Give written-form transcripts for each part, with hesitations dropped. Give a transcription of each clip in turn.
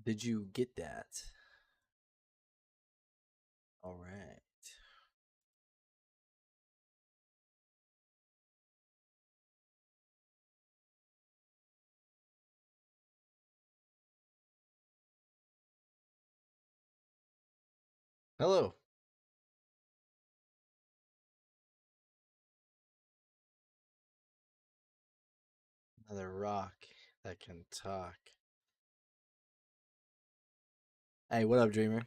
Did you get that? All right. Hello. Another rock that can talk. Hey, what up, Dreamer?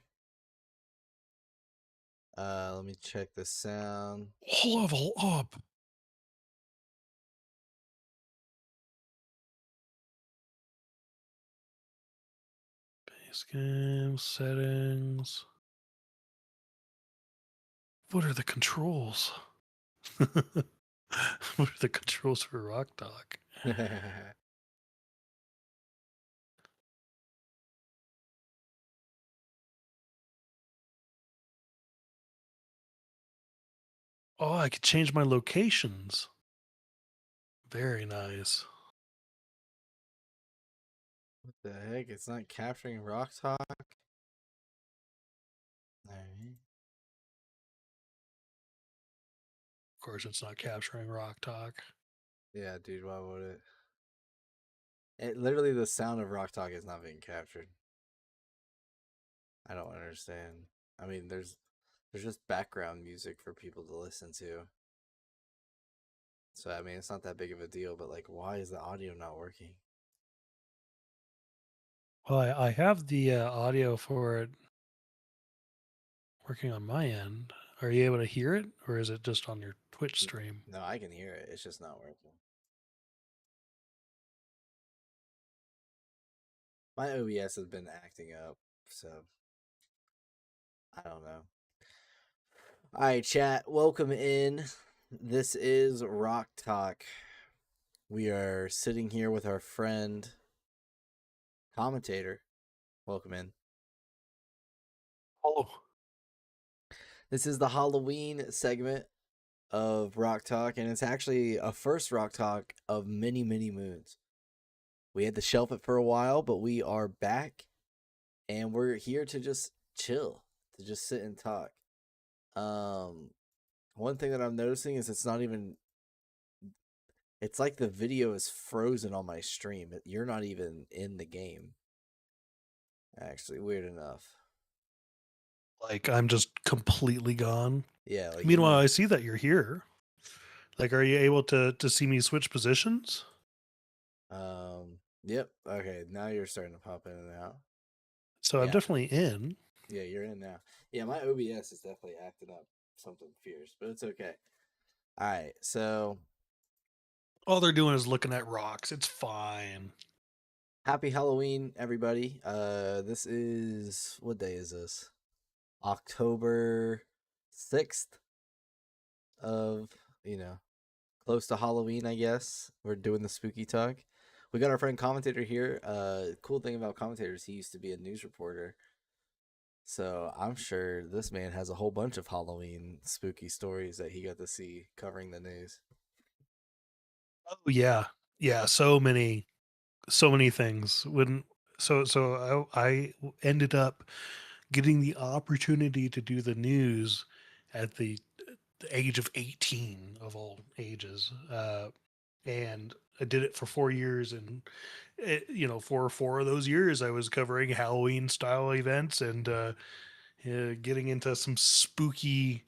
Let me check the sound. Level up. Base game settings. What are the controls? What are the controls for Rock Talk? Oh, I could change my locations. Very nice. What the heck? It's not capturing rock talk? Alright. Of course, it's not capturing Rock Talk. Yeah, dude, why would it? Literally, the sound of rock talk is not being captured. I don't understand. I mean, there's just background music for people to listen to. So I mean, it's not that big of a deal. But like, why is the audio not working? Well, I have the audio for it working on my end. Are you able to hear it, or is it just on your Twitch stream? No, I can hear it. It's just not working. My OBS has been acting up, so I don't know. All right, chat, welcome in. This is Rock Talk. We are sitting here with our friend, commentator. Welcome in. Hello. This is the Halloween segment of Rock Talk, and it's actually a first Rock Talk of many, many moons. We had to shelf it for a while, but we are back, and we're here to just chill, to just sit and talk. One thing that I'm noticing is it's not even. It's like the video is frozen on my stream. You're not even in the game. Actually, weird enough. Like, I'm just completely gone. Yeah, like Meanwhile, I see that you're here. Like, are you able to see me switch positions? Yep. Okay, now you're starting to pop in and out. So I'm Yeah. definitely in. Yeah, you're in now. Yeah, my OBS is definitely acting up something fierce, but it's okay. All right, so All they're doing is looking at rocks. It's fine. happy Halloween, everybody. This is what day is this? October 6th of, close to Halloween, I guess. We're doing the spooky talk. We got our friend commentator here. Cool thing about commentators, he used to be a news reporter. So I'm sure this man has a whole bunch of Halloween spooky stories that he got to see covering the news. Oh yeah, yeah. So many things. I ended up getting the opportunity to do the news at the age of 18 of all ages, and I did it for 4 years, and for 4 of those years, I was covering Halloween style events and getting into some spooky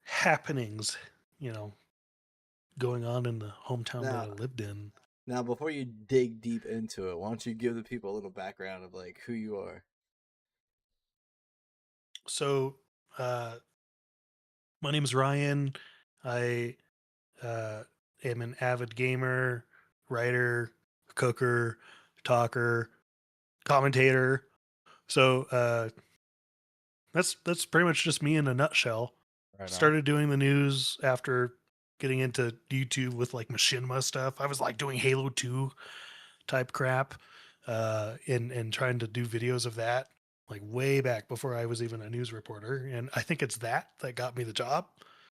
happenings, you know, going on in the hometown that I Now, lived in. now before you dig deep into it, why don't you give the people a little background of like who you are? So, my name is Ryan. I uh, am an avid gamer, writer, cooker, talker, commentator. So, that's pretty much just me in a nutshell. Right on. Started doing the news after getting into YouTube with like machinima stuff. I was like doing Halo 2 type crap, and trying to do videos of that like way back before I was even a news reporter. And I think it's that got me the job.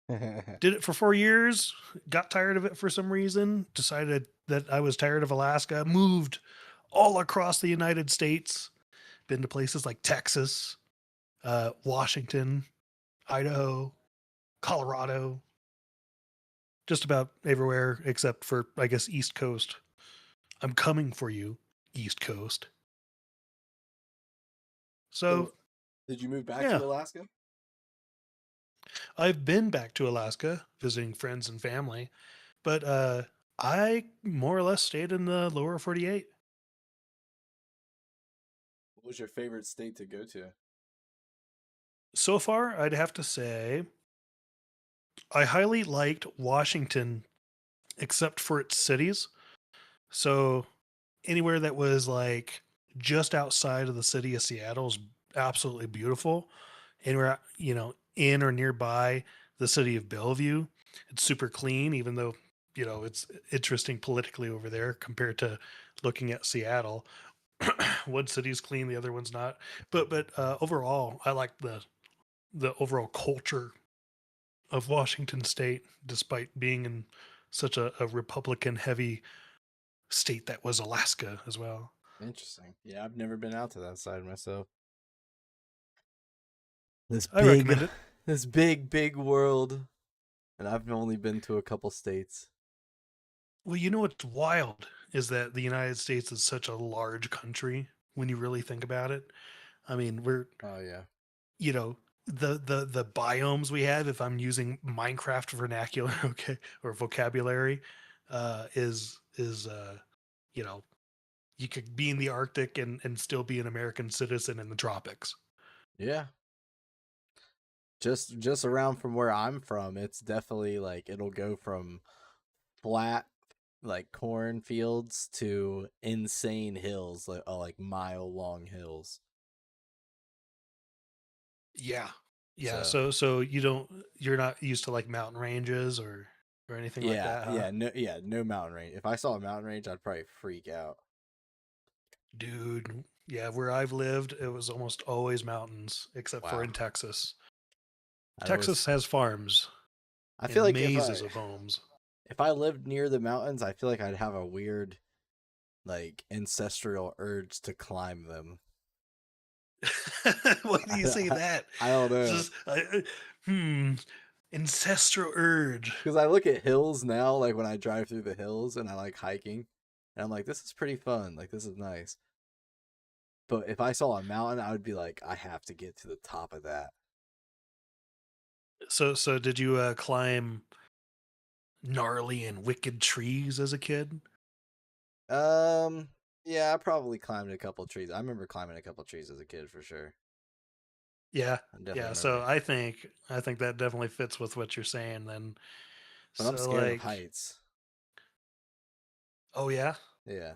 Did it for 4 years, got tired of it for some reason, decided that I was tired of Alaska, moved all across the United States, been to places like Texas, Washington, Idaho, Colorado, just about everywhere except for, I guess, East Coast. I'm coming for you, East Coast. So, So, did you move back yeah, to Alaska? I've been back to Alaska visiting friends and family, but I more or less stayed in the lower 48. What was your favorite state to go to? So far, I'd have to say I highly liked Washington, except for its cities. So anywhere that was like just outside of the city of Seattle is absolutely beautiful. Anywhere, in or nearby the city of Bellevue, it's super clean, even though, it's interesting politically over there compared to looking at Seattle. One city's clean, the other one's not. But overall, I like the overall culture of Washington State, despite being in such a Republican heavy state that was Alaska as well. Interesting. Yeah, I've never been out to that side myself. This I big, recommend it. this big world, and I've only been to a couple states. Well, what's wild is that the United States is such a large country when you really think about it. I mean, we're, Oh yeah. you know, the biomes we have, if I'm using Minecraft vernacular, okay, or vocabulary, is you know, you could be in the Arctic and still be an American citizen in the tropics. Yeah. Just around from where I'm from, it's definitely like it'll go from flat like cornfields to insane hills, like mile long hills. Yeah. Yeah. So So you're not used to like mountain ranges or anything like yeah, that, huh? no mountain range. If I saw a mountain range, I'd probably freak out. Dude, yeah, where I've lived, it was almost always mountains, except for Wow. in Texas. I always Texas has farms I feel and like mazes of homes. if I lived near the mountains, I feel like I'd have a weird like ancestral urge to climb them. Why do you say that? I don't know. Just, hmm, ancestral urge. Because I look at hills now, like when I drive through the hills and I like hiking, and I'm like, this is pretty fun. Like, this is nice. But if I saw a mountain, I would be like, I have to get to the top of that. So did you climb gnarly and wicked trees as a kid? Um, yeah, I probably climbed a couple trees. I remember climbing a couple trees as a kid for sure. Yeah. I definitely Yeah, so remember. I think that definitely fits with what you're saying then. But I'm So scared of like, heights. oh yeah. Yeah.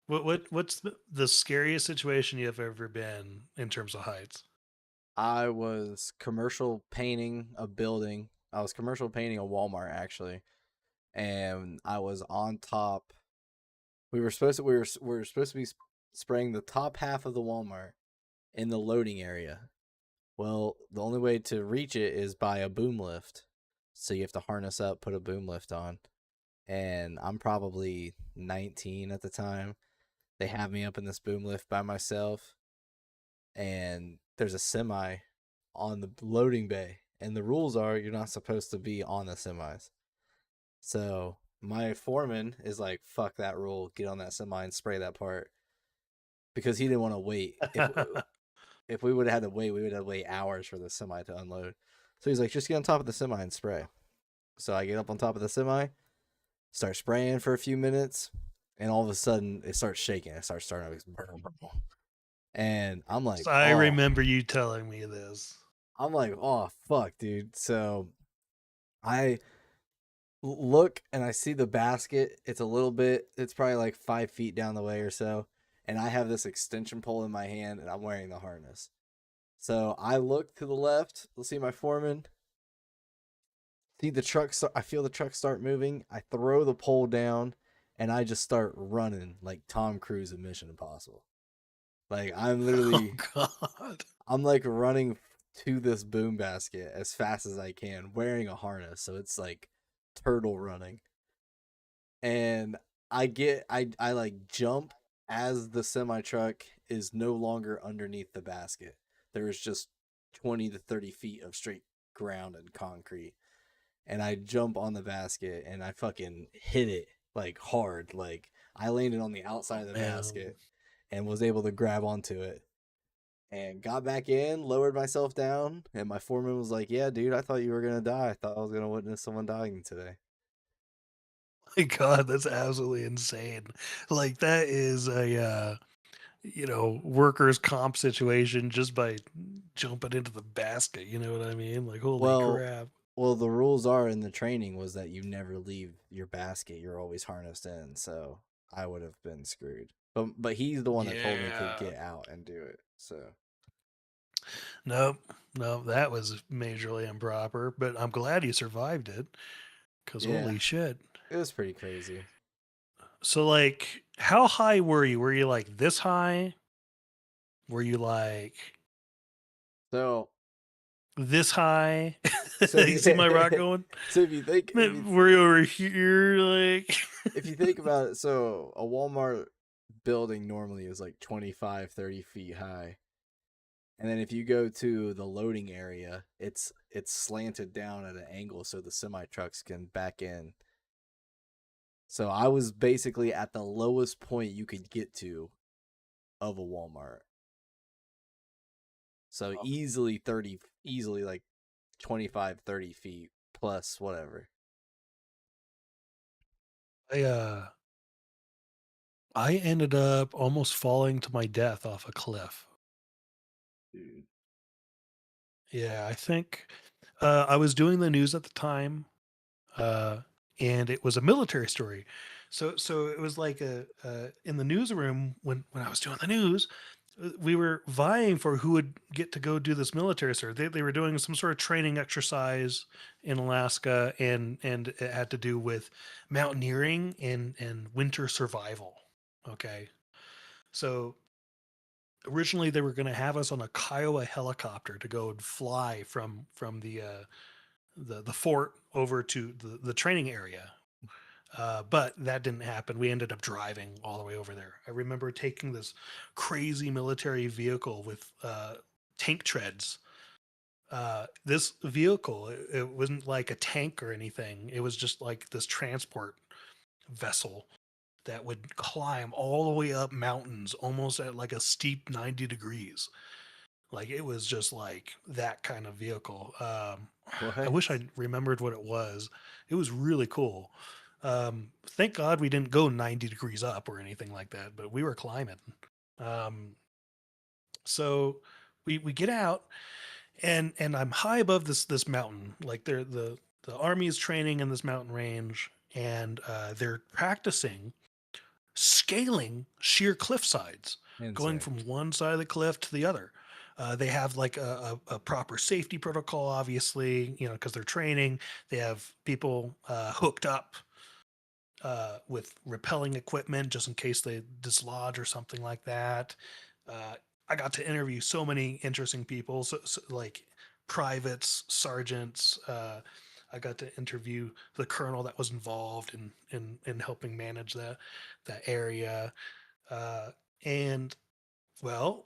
What's the scariest situation you've ever been in terms of heights? I was commercial painting a building. I was commercial painting a Walmart actually, and I was on top. We were supposed to be spraying the top half of the Walmart in the loading area. Well, the only way to reach it is by a boom lift. So you have to harness up, put a boom lift on. And I'm probably 19 at the time. They have me up in this boom lift by myself, and there's a semi on the loading bay. And the rules are you're not supposed to be on the semis. So my foreman is like, fuck that rule, get on that semi and spray that part. Because he didn't want to wait. If we would have had to wait, we would have to wait hours for the semi to unload. So he's like, just get on top of the semi and spray. So I get up on top of the semi, start spraying for a few minutes, and all of a sudden it starts shaking. It starts starting to, and I'm like, So I oh, remember you telling me this. oh fuck, dude. So I look and I see the basket. It's probably like 5 feet down the way or so. And I have this extension pole in my hand and I'm wearing the harness. So I look to the left, see my foreman, see the truck. I feel the truck start moving. I throw the pole down and I just start running like Tom Cruise in Mission Impossible. Like Oh God. I'm like running to this boom basket as fast as I can, wearing a harness. So it's like turtle running. And I like jump as the semi truck is no longer underneath the basket. There is just 20 to 30 feet of straight ground and concrete. And I jump on the basket and I fucking hit it like hard. Like I landed on the outside of the Man. basket and was able to grab onto it and got back in, lowered myself down, and my foreman was like, "Yeah, dude, I thought you were gonna die. I thought I was gonna witness someone dying today." My God, that's absolutely insane. Like that is a workers' comp situation just by jumping into the basket. You know what I mean? Like, holy Well, crap. well, the rules are in the training was that you never leave your basket. You're always harnessed in. So I would have been screwed. But he's the one that told me to Yeah. get out and do it. So Nope. No, that was majorly improper, but I'm glad you survived it because yeah, holy shit. it was pretty crazy. So, like, how high were you? Were you like this high? Were you like So this high? so You see my rock going? so if you think Were you over here? Like, if you think about it, so a Walmart building normally is like 25, 30 feet high. And then if you go to the loading area, it's slanted down at an angle so the semi trucks can back in. So I was basically at the lowest point you could get to of a Walmart. So easily like 25, 30 feet plus whatever. I I ended up almost falling to my death off a cliff. Dude. Yeah, I think I was doing the news at the time, uh, and it was a military story. So it was like a in the newsroom when I was doing the news, we were vying for who would get to go do this military story. They were doing some sort of training exercise in Alaska, and it had to do with mountaineering and winter survival. Okay, so originally they were going to have us on a Kiowa helicopter to go and fly from the fort over to the training area. But that didn't happen. We ended up driving all the way over there. I remember taking this crazy military vehicle with tank treads. This vehicle, it wasn't like a tank or anything. It was just like this transport vessel that would climb all the way up mountains almost at like a steep 90 degrees. Like it was just like that kind of vehicle. I What? wish I remembered what it was. It was really cool. Thank God we didn't go 90 degrees up or anything like that, but we were climbing. Um, so we get out and I'm high above this mountain. Like the army is training in this mountain range, and they're practicing scaling sheer cliff sides, going Insane. from one side of the cliff to the other. They have like a proper safety protocol, obviously, because they're training. They have people hooked up with rappelling equipment just in case they dislodge or something like that. Uh, I got to interview so many interesting people, so like privates, sergeants. I got to interview the colonel that was involved in helping manage that area, uh, and well,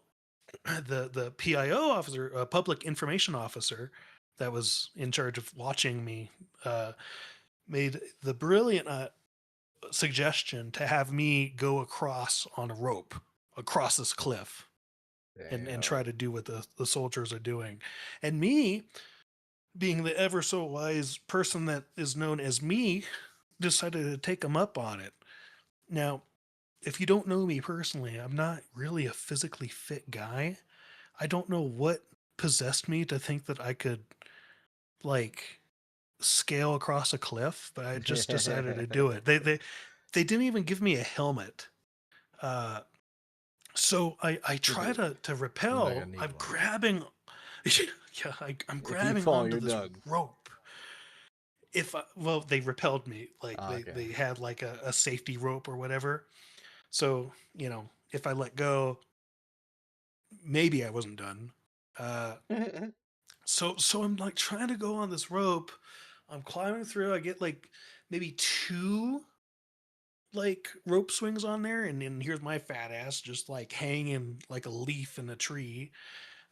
the PIO officer, public information officer, that was in charge of watching me, made the brilliant suggestion to have me go across on a rope across this cliff and try Damn. to do what the soldiers are doing. And me, being the ever so wise person that is known as me, decided to take him up on it. Now, if you don't know me personally, I'm not really a physically fit guy. I don't know what possessed me to think that I could like scale across a cliff, but I just decided to do it. They didn't even give me a helmet. Uh, so I try Dude, to you're not gonna repel. need I'm one. grabbing, yeah, I'm If you grabbing fall, onto you're this done. rope. Well, they repelled me. Like Oh, okay. they had like a safety rope or whatever. So if I let go, maybe I wasn't done. Uh, so I'm like trying to go on this rope. I'm climbing through. I get like maybe two like rope swings on there, and then here's my fat ass just like hanging like a leaf in a tree.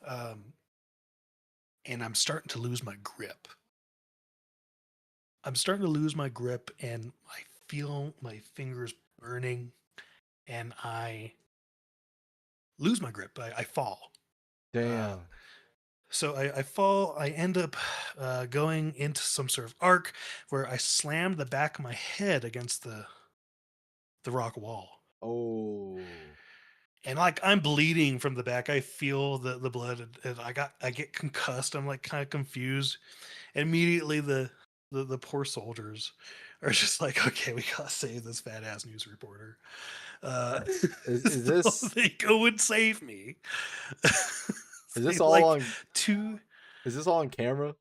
Um, and I'm starting to lose my grip. I'm starting to lose my grip, and I feel my fingers burning, and I lose my grip. I fall. Uh, Damn. so I fall. I end up going into some sort of arc where I slammed the back of my head against the rock wall. Oh. And like I'm bleeding from the back. I feel the blood, and I get concussed. I'm like kind of confused. And immediately the poor soldiers are just like, okay, we gotta save this fat ass news reporter. Uh, Is so this they go and save me. is They this all like on two is this all on camera?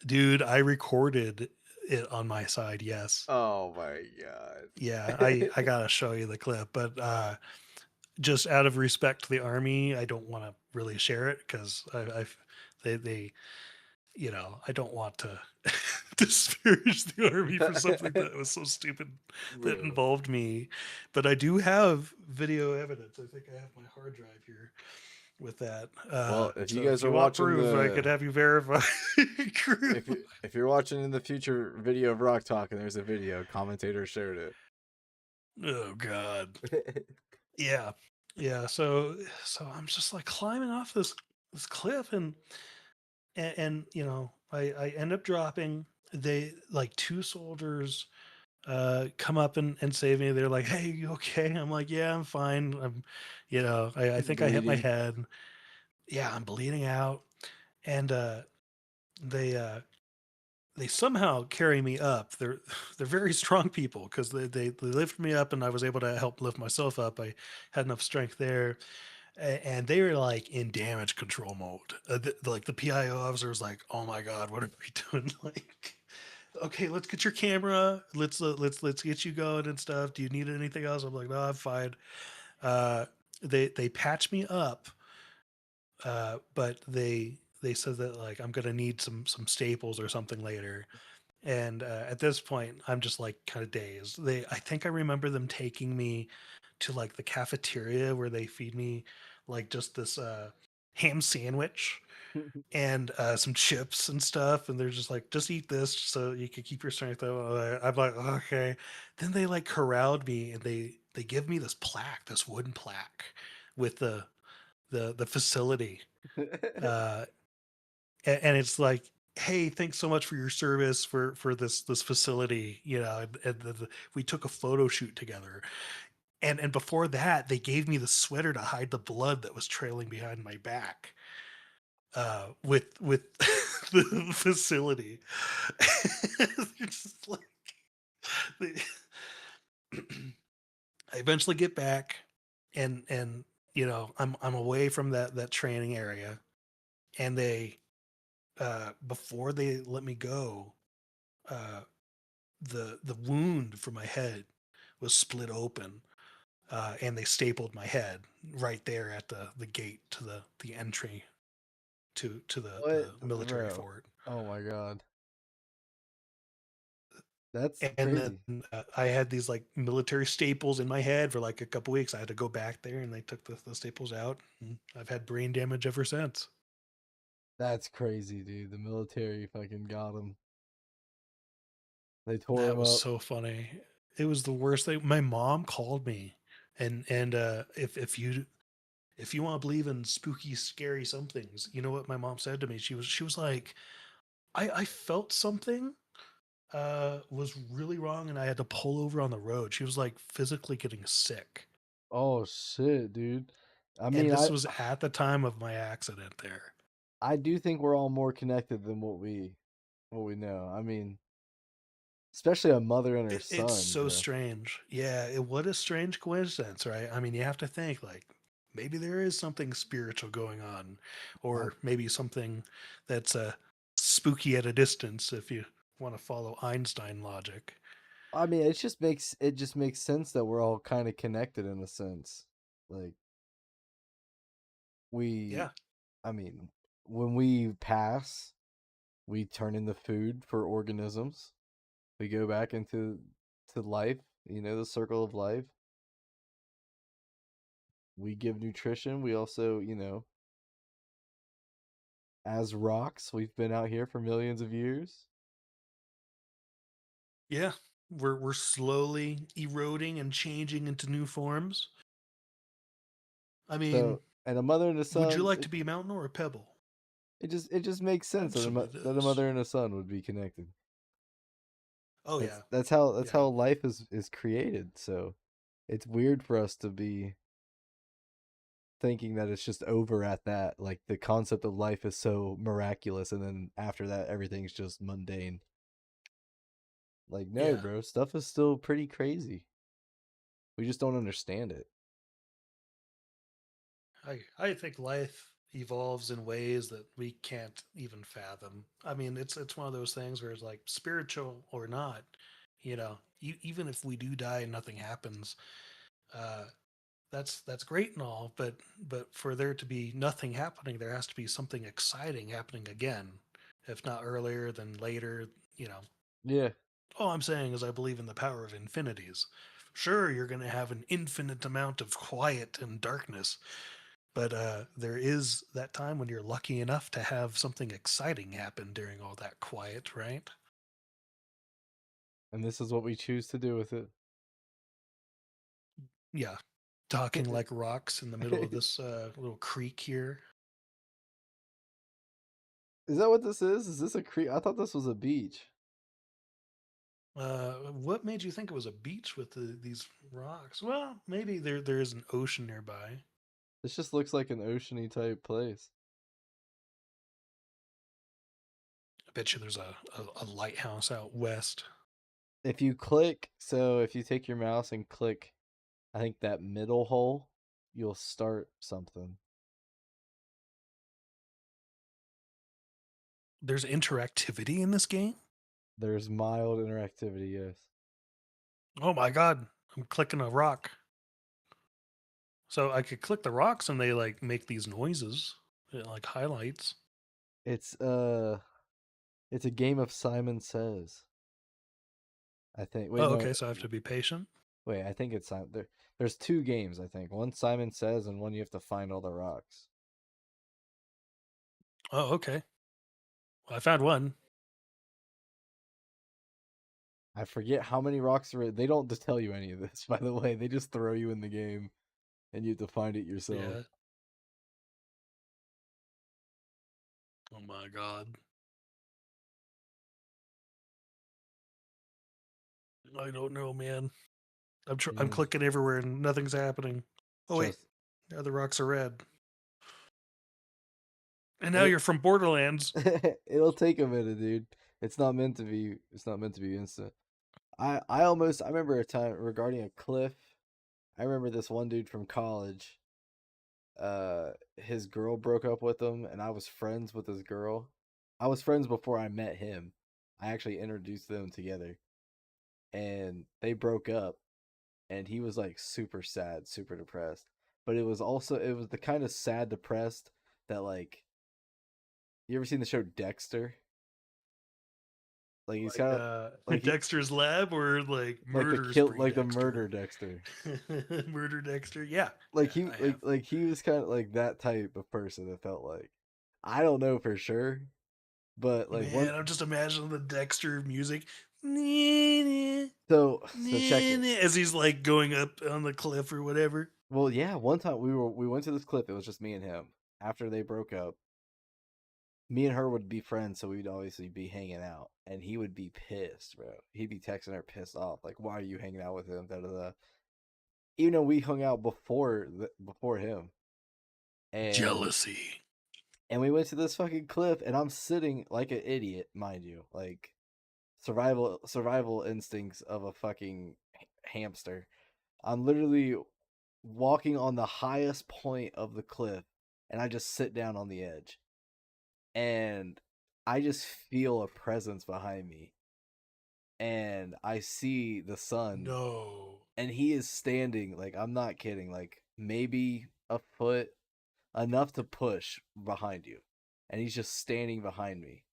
dude. I recorded it on my side. Yes. Oh my god. Yeah, I gotta show you the clip, but just out of respect to the army, I don't want to really share it because I've they I don't want to disparage the army for something that was so stupid that Bro. involved me. But I do have video evidence. I think I have my hard drive here with that. Well, if you So if guys are you want watching proof, I could the have you verify. if you're watching in the future video of Rock Talk and there's a video, commentator shared Oh God. it. Yeah. Yeah. So I'm just like climbing off this cliff, and I end up dropping. They like two soldiers come up and save me. They're like, "Hey, you okay?" I'm like, "Yeah, I'm fine. I think I hit my Bleeding. head. Yeah, I'm bleeding out." And they uh they somehow carry me up. They're very strong people because they lift me up, and I was able to help lift myself up. I had enough strength there, and they were like in damage control mode. Like the PIO officer was like, "Oh my god, what are we doing?" Like, okay, let's get your camera. Let's get you going and stuff. Do you need anything else? I'm like, no, I'm fine. Uh, they patch me up, but they said that like I'm gonna need some staples or something later. And at this point, I'm just like kind of dazed. I think I remember them taking me to like the cafeteria where they feed me like just this ham sandwich and some chips and stuff, and they're just like, just eat this so you can keep your strength up. I'm like, okay. Then they like corralled me, and they give me this plaque, this wooden plaque with the facility, uh, and it's like, hey, thanks so much for your service for this facility, we took a photo shoot together. And before that, they gave me the sweater to hide the blood that was trailing behind my back, with the facility. They're just like, they, I eventually get back, and I'm away from that training area, and they before they let me go, uh, the wound for my head was split open, and they stapled my head right there at the gate to the entry to the What, military bro? fort. Oh my god. That's And crazy. then I had these like military staples in my head for like a couple weeks. I had to go back there, and they took the staples out. And I've had brain damage ever since. That's crazy, dude. The military fucking got him. They tore That him was up. so funny. It was the worst thing. My mom called me, and if you want to believe in spooky, scary somethings, you know what my mom said to me? She was like, I felt something was really wrong, and I had to pull over on the road. She was like physically getting sick. Oh shit, dude. I And mean, this was at the time of my accident there. I do think we're all more connected than what we know. I mean, especially a mother and her It's son, so bro. strange. Yeah, what a strange coincidence, right? I mean, you have to think like maybe there is something spiritual going on, I, or maybe something that's spooky at a distance, if you want to follow Einstein logic. I mean, it just makes sense that we're all kind of connected in a sense. Like we, Yeah. I mean, when we pass, we turn into food for organisms. We go back into to life, You know, the circle of life. We give nutrition. We also, as rocks, we've been out here for millions of years. Yeah, we're slowly eroding and changing into new forms. I mean, So, and a mother and a would you son, like to be a mountain or a pebble? it just makes sense that Absolutely that a does. mother and a son would be connected. Oh That's yeah, that's how that's yeah, how life is created. So, it's weird for us to be thinking that it's just over at that. Like the concept of life is so miraculous, and then after that, everything's just mundane. Like, no, yeah. bro, stuff is still pretty crazy. We just don't understand it. I think life evolves in ways that we can't even fathom. I mean, it's one of those things where it's like spiritual or not, even if we do die and nothing happens, uh, that's great and all, but for there to be nothing happening, there has to be something exciting happening again, if not earlier, then later. You know, Yeah, all I'm saying is I believe in the power of infinities. Sure, you're going to have an infinite amount of quiet and darkness, but there is that time when you're lucky enough to have something exciting happen during all that quiet, right? and this is what we choose to do with it. Yeah. Talking like rocks in the middle of this little creek here. Is that what this is? Is this a creek? I thought this was a beach. What made you think it was a beach with these rocks? Well, maybe there is an ocean nearby. This just looks like an oceany type place. I bet you there's a lighthouse out west. If you take your mouse and click, I think that middle hole, you'll start something. There's interactivity in this game. There's mild interactivity, yes. Oh my god! I'm clicking a rock, so I could click the rocks and they like make these noises, like highlights. It's it's a game of Simon Says. I think. Wait, Oh, no. okay. So I have to be patient. Wait, I think it's Simon. There's two games, I think. One Simon Says, and one you have to find all the rocks. Oh, okay. Well, I found one. I forget how many rocks are. They don't just tell you any of this, by the way. They just throw you in the game, and you have to find it yourself. Yeah. Oh my god. I don't know, man. I'm Yeah. clicking everywhere and nothing's happening. Oh wait, Trust. now the rocks are red. And now It you're from Borderlands. it'll take a minute, dude. It's not meant to be. It's not meant to be instant. I remember a time regarding a cliff. I remember this one dude from college. His girl broke up with him, and I was friends with his girl. I was friends before I met him. I actually introduced them together, and they broke up, and he was like super sad, super depressed. But it was the kind of sad depressed that, like, you ever seen the show Dexter? Like he's Like kind of like he Dexter's Lab or like like the Murder kill Spree like the murder Dexter. Dexter. Murder Dexter. Yeah. Like Yeah, I have. he was kind of like that type of person. It felt like, I don't know for sure, but like one. Man, I'm just imagining the Dexter music. So check it. As he's like going up on the cliff or whatever. Well, yeah, one time we went to this clip. It was just me and him. After they broke up, me and her would be friends, so we'd obviously be hanging out, and he would be pissed, bro. He'd be texting her pissed off, like, "Why are you hanging out with him?" Da da da. Even though we hung out before him, and Jealousy. we went to this fucking cliff, and I'm sitting like an idiot, mind you, like survival instincts of a fucking hamster. I'm literally walking on the highest point of the cliff, and I just sit down on the edge, and I just feel a presence behind me, and I see the sun, No. and he is standing, like, I'm not kidding, like maybe a foot, enough to push behind you, and he's just standing behind me,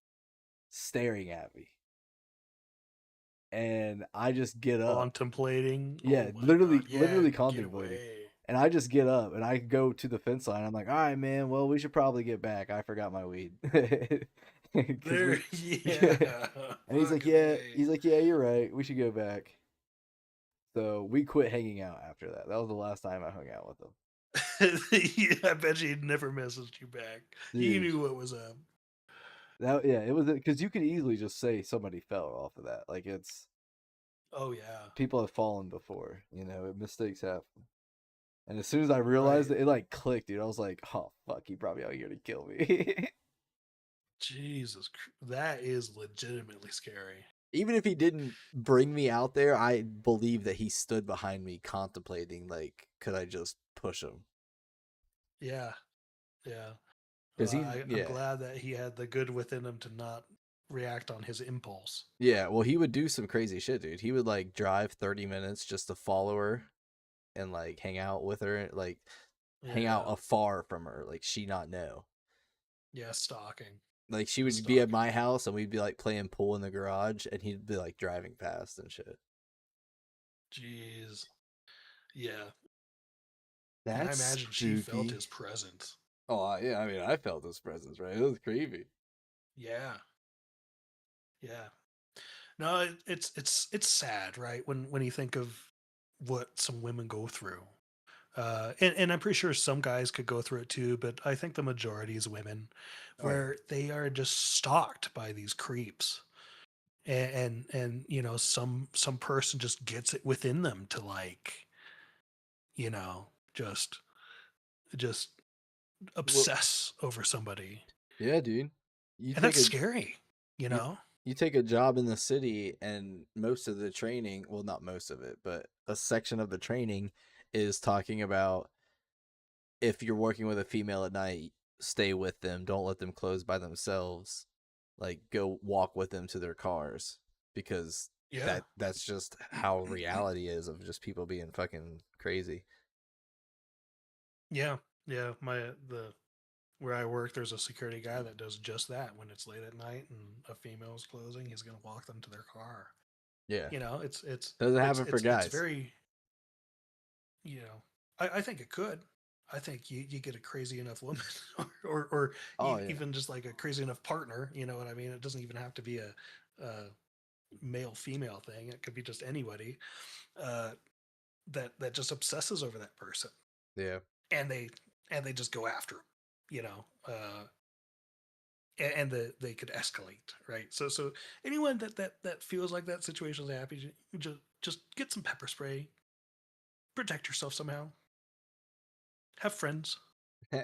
staring at me, and I just get up. Contemplating. Yeah, Oh my literally, god. Yeah, literally get contemplating. away. And I just get up and I go to the fence line. I'm like, all right, man. Well, we should probably get back. I forgot my weed. Because There, we, yeah. yeah. And he's like, Fucking yeah. A. He's like, yeah, you're right. We should go back. So we quit hanging out after that. That was the last time I hung out with him. Yeah, I bet he never messaged you back. He Dude, knew what was up. that yeah, it was because you could easily just say somebody fell off of that. Like it's Oh yeah. people have fallen before. Mistakes happen. And as soon as I realized Right. it like clicked, dude. I was like, oh fuck, he probably out here to kill me. Jesus, that is legitimately scary. Even if he didn't bring me out there, I believe that he stood behind me contemplating, like, could I just push him? Yeah, yeah. Because Well, he, I'm yeah, glad that he had the good within him to not react on his impulse. yeah. Well, he would do some crazy shit, dude. He would like drive 30 minutes just to follow her and like hang out with her, like hang out Yeah, afar from her, like she not know. yeah, stalking, Like she the would be at stalking. my house and we'd be like playing pool in the garage and he'd be like driving past and shit. Jeez, yeah. And I That's imagine she felt spooky. his presence. Oh yeah, I mean I felt his presence, right? It was creepy. Yeah, yeah. No, it's sad, right? When you think of what some women go through. And I'm pretty sure some guys could go through it too, but I think the majority is women, Oh yeah. where they are just stalked by these creeps, and some person just gets it within them to like, just Well, obsess over somebody, yeah, dude. You and take that's a scary, you you know. you take a job in the city and most of the training, well not most of it, but a section of the training is talking about if you're working with a female at night, stay with them, don't let them close by themselves. Like go walk with them to their cars because Yeah, that's just how reality is of just people being fucking crazy. yeah, yeah. The where I work, there's a security guy that does just that. When it's late at night and a female is closing, he's gonna walk them to their car. Yeah. Doesn't It's happen for it's it's guys. very, you know. I think it could. I think you get a crazy enough woman, or Oh yeah. even just like a crazy enough partner. You know what I mean? It doesn't even have to be a male female thing. It could be just anybody uh, that just obsesses over that person, Yeah. and they just go after him. You know, and they could escalate, right? So anyone that feels like that situation is happy, just get some pepper spray, protect yourself somehow, have friends. I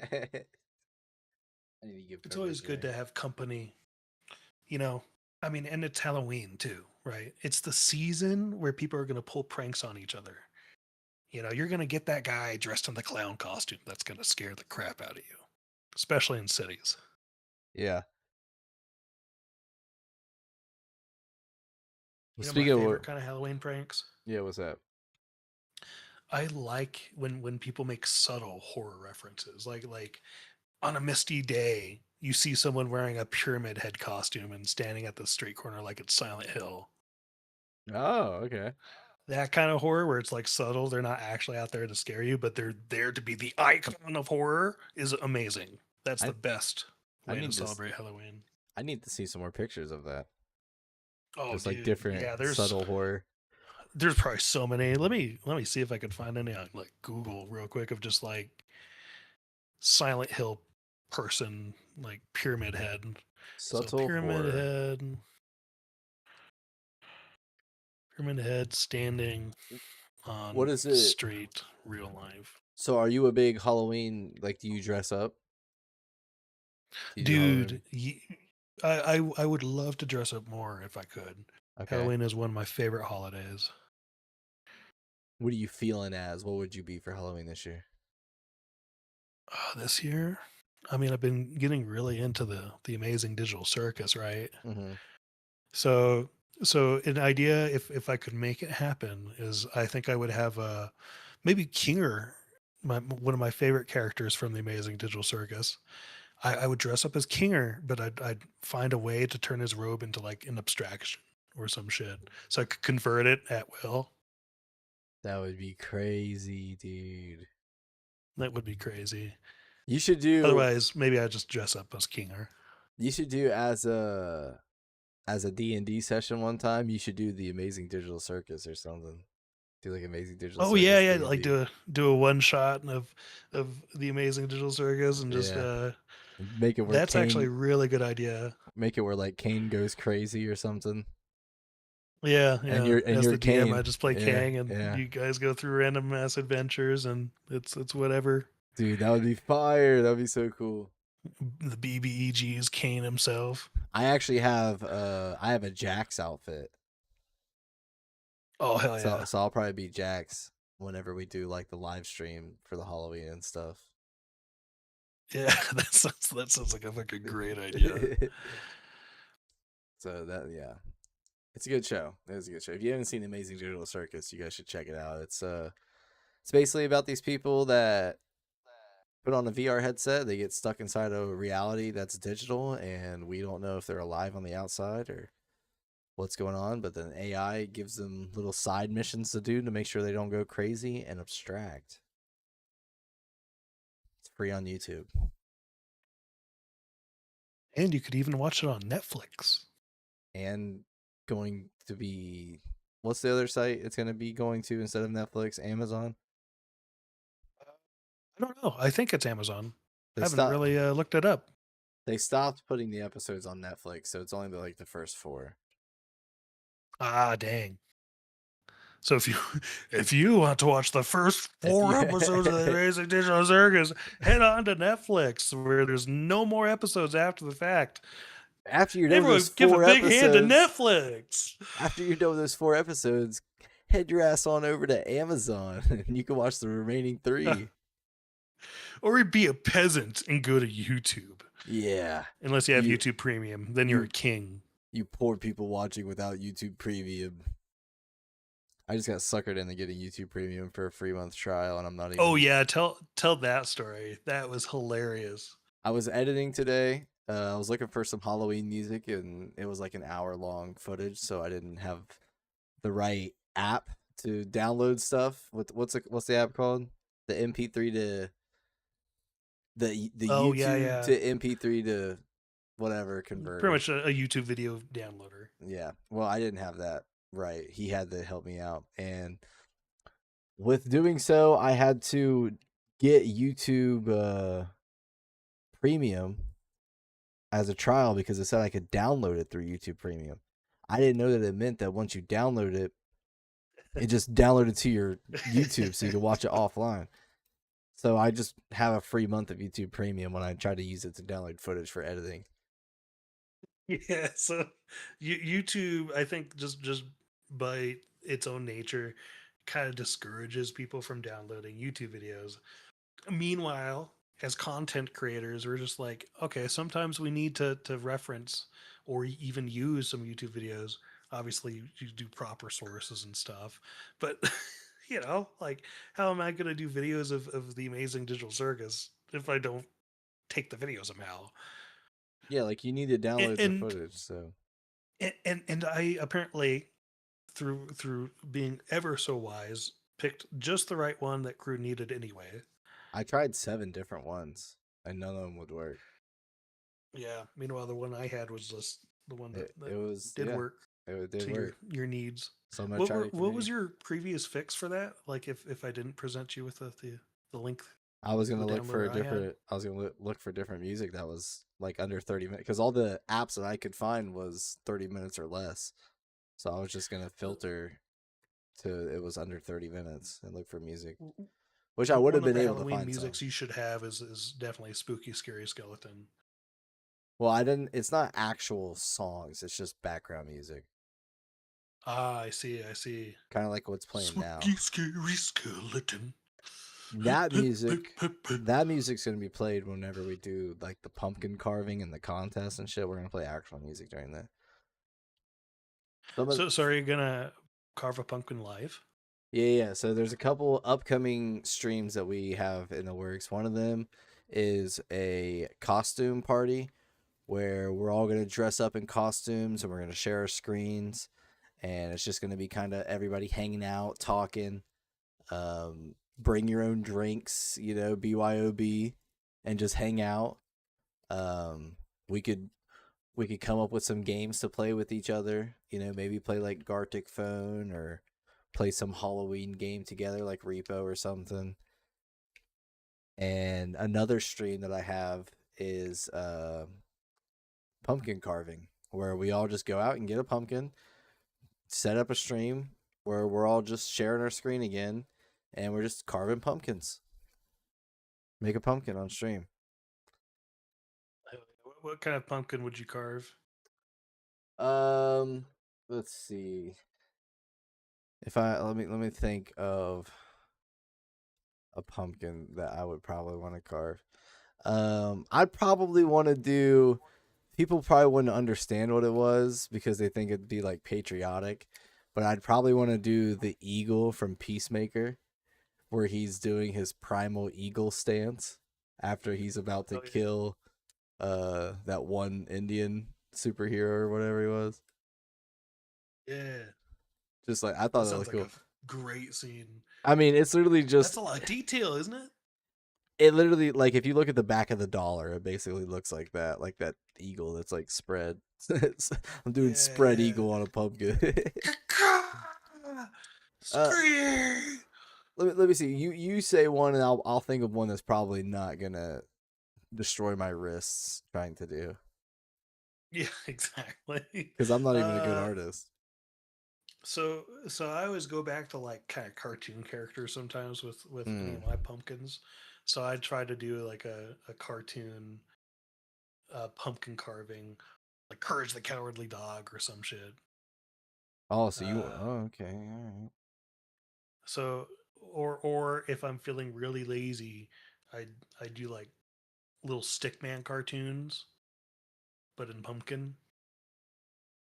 need to give It's pepper always good spray. to have company, you know. I mean, and it's Halloween too, right? It's the season where people are going to pull pranks on each other. You're going to get that guy dressed in the clown costume that's going to scare the crap out of you, especially in cities. Yeah. Well, My speaking of what, favorite kind of Halloween pranks? yeah, what's that? I like when people make subtle horror references, like on a misty day, you see someone wearing a pyramid head costume and standing at the street corner like it's Silent Hill. Oh, okay. That kind of horror where it's like subtle, they're not actually out there to scare you, but they're there to be the icon of horror is amazing. That's I the best I way to need to celebrate Halloween. I need to see some more pictures of that. Oh, Just like dude, different yeah. subtle horror. There's probably so many. Let me see if I could find any on like Google real quick of just like Silent Hill person, like pyramid head. So Subtle horror. pyramid head standing What on is it? street, real life. So are you a big Halloween, like do you dress up? Do you do Dude, Halloween? I would love to dress up more if I could. Okay. Halloween is one of my favorite holidays. What are you feeling as? What would you be for Halloween this year? This year, I mean, I've been getting really into the Amazing Digital Circus, right? Mm-hmm. So so an idea, if I could make it happen, is I think I would have maybe Kinger, one of my favorite characters from the Amazing Digital Circus. I would dress up as Kinger, but I'd find a way to turn his robe into like an abstraction. or some shit, so I could convert it at will. That would be crazy, dude. That would be crazy. You should do. Otherwise, maybe I just dress up as Kinger. You should do as a D&D session one time. You should do the Amazing Digital Circus or something. Do like Amazing Digital Oh yeah, Circus yeah. Like D&D. do a one shot of the Amazing Digital Circus and just Yeah. Make it where that's actually a Kane. really good idea. Make it where like Kane goes crazy or something. Yeah, And yeah. you're As the DM, I Kane. just play Yeah, Kang, and yeah. you guys go through random ass adventures, and it's whatever. Dude, that would be fire. That would be so cool. The BBEG is Kane himself. I actually have I have a Jax outfit. Oh hell So yeah! so I'll probably be Jax whenever we do like the live stream for the Halloween and stuff. Yeah, that sounds like a fucking great idea. So that yeah. It's a good show. It is a good show. If you haven't seen Amazing Digital Circus, you guys should check it out. It's basically about these people that put on a VR headset. They get stuck inside a reality that's digital, and we don't know if they're alive on the outside or what's going on. But then AI gives them little side missions to do to make sure they don't go crazy and abstract. It's free on YouTube. And you could even watch it on Netflix. And going to be, what's the other site it's going to be going to instead of Netflix? Amazon? I don't know. I think it's Amazon. They I haven't stopped. really looked it up. They stopped putting the episodes on Netflix, so it's only like the first 4. Ah, dang. So if you want to watch the first 4 episodes of the Amazing Digital Circus, head on to Netflix where there's no more episodes after the fact. After you're done Everyone with those give a 4 big hand to episodes, Netflix. after you're done with those 4 episodes, head your ass on over to Amazon and you can watch the remaining 3. Or be a peasant and go to YouTube. Yeah. Unless you have YouTube Premium, then you're a king. You poor people watching without YouTube Premium. I just got suckered into getting YouTube Premium for a free month trial, and I'm not even. Oh yeah, tell that story. That was hilarious. I was editing today. I was looking for some Halloween music, and it was like an hour-long footage, so I didn't have the right app to download stuff. What's the app called? The MP3 to the YouTube to MP3 to whatever converter. Pretty much a YouTube video downloader. Yeah. Well, I didn't have that right. He had to help me out, and with doing so, I had to get YouTube Premium as a trial because it said I could download it through YouTube Premium. I didn't know that it meant that once you download it, it just downloaded to your YouTube so you can watch it offline. So I just have a free month of YouTube Premium when I try to use it to download footage for editing. Yeah, so YouTube, I think, just by its own nature, kind of discourages people from downloading YouTube videos. Meanwhile, as content creators, we're just like, okay, sometimes we need to reference or even use some YouTube videos. Obviously, you do proper sources and stuff, but like, how am I going to do videos of the Amazing Digital Circus if I don't take the video somehow? Yeah, like you need to download the footage. So, and I apparently, through being ever so wise, picked just the right one that crew needed anyway. I tried 7 different ones, and none of them would work. Yeah. Meanwhile, the one I had was just the one that did work. It did to work. Your needs. So I'm gonna try what was your previous fix for that? Like if I didn't present you with the link. I was gonna look for different music that was like under 30 minutes because all the apps that I could find was 30 minutes or less. So I was just gonna filter to it was under 30 minutes and look for music, which I would have been able to find. Music you should have is definitely Spooky Scary Skeleton. Well, I didn't. It's not actual songs. It's just background music. Ah, I see. Kind of like what's playing now. Spooky Scary Skeleton. That music's gonna be played whenever we do like the pumpkin carving and the contest and shit. We're gonna play actual music during that. So are you gonna carve a pumpkin live? Yeah. So there's a couple upcoming streams that we have in the works. One of them is a costume party where we're all gonna dress up in costumes and we're gonna share our screens, and it's just gonna be kind of everybody hanging out, talking. Bring your own drinks, BYOB, and just hang out. Um, we could we could come up with some games to play with each other. Maybe play like Gartic Phone or play some Halloween game together, like Repo or something. And another stream that I have is pumpkin carving, where we all just go out and get a pumpkin, set up a stream where we're all just sharing our screen again, and we're just carving pumpkins. Make a pumpkin on stream. What kind of pumpkin would you carve? Let's see. If I let me think of a pumpkin that I would probably want to carve. I'd probably want to do. People probably wouldn't understand what it was because they think it'd be like patriotic, but I'd probably want to do the eagle from Peacemaker, where he's doing his primal eagle stance after he's about to kill that one Indian superhero or whatever he was. Yeah. Just like I thought that was cool. A great scene. I mean, it's literally just that's a lot of detail, isn't it? It literally, like, if you look at the back of the dollar, it basically looks like that eagle that's like spread. I'm doing spread eagle on a pumpkin. Let me see. You say one, and I'll think of one that's probably not gonna destroy my wrists trying to do. Yeah, exactly. Because I'm not even a good artist. So I always go back to like kind of cartoon characters sometimes with any of my pumpkins. So I try to do like a cartoon pumpkin carving, like Courage the Cowardly Dog or some shit. Oh, so okay, all right. So or if I'm feeling really lazy, I do like little Stickman cartoons, but in pumpkin.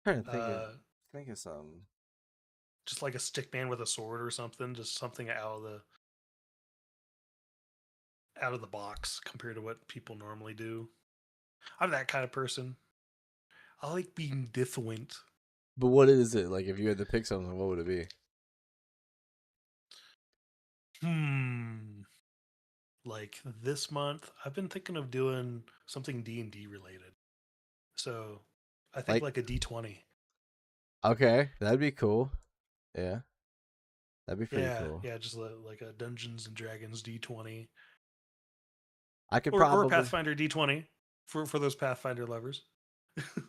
I'm trying to think of some. Just like a Stickman with a sword or something, just something out of the box compared to what people normally do. I'm that kind of person. I like being different. But what is it? Like, if you had to pick something, what would it be? Like this month, I've been thinking of doing something D&D related. So I think like a D20. Okay, that'd be cool. Yeah. That'd be pretty cool. Yeah, just like a Dungeons and Dragons D20. I could or Pathfinder D20 for those Pathfinder lovers.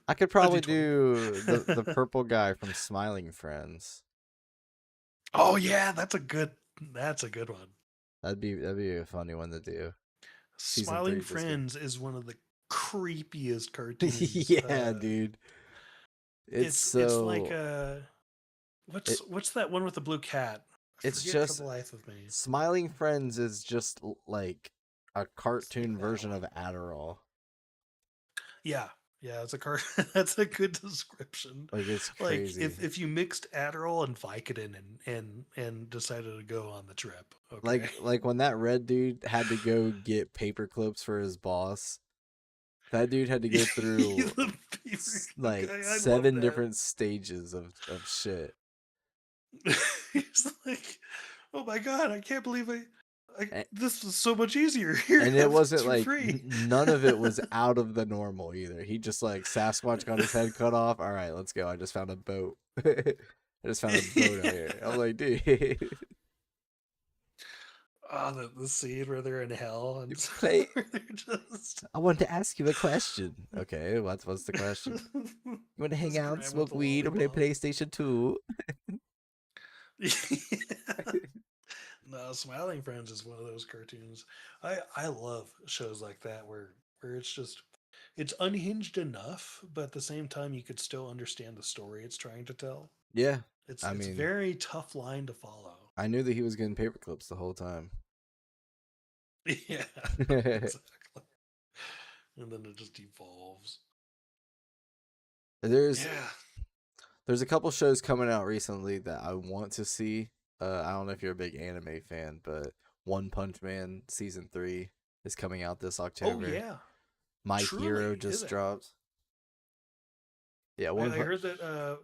I could probably do the purple guy from Smiling Friends. Oh yeah, that's a good one. That'd be a funny one to do. Smiling Friends is one of the creepiest cartoons. Yeah, dude. It's like what's that one with the blue cat? It's just for the life of me. Smiling Friends is just like a cartoon version of Adderall. Yeah, it's a that's a good description. Like, it's crazy. Like if you mixed Adderall and Vicodin and decided to go on the trip. Okay? Like when that red dude had to go get paper clips for his boss. That dude had to go through like 7 different stages of shit. He's like, oh my god, I can't believe this was so much easier here. And it wasn't like none of it was out of the normal either. He just like Sasquatch got his head cut off. All right, let's go. I just found a boat. I just found a boat out here. I'm like, dude. Oh, the scene where they're in hell and play. I wanted to ask you a question. Okay, what's the question? You want to hang out, smoke weed, or play PlayStation 2? No, Smiling Friends is one of those cartoons. I love shows like that where it's unhinged enough, but at the same time you could still understand the story it's trying to tell. Yeah. It's a very tough line to follow. I knew that he was getting paper clips the whole time. Yeah, exactly. And then it just evolves. There's a couple shows coming out recently that I want to see. I don't know if you're a big anime fan, but One Punch Man season 3 is coming out this October. Oh yeah, My Hero just dropped. Yeah, I one. heard that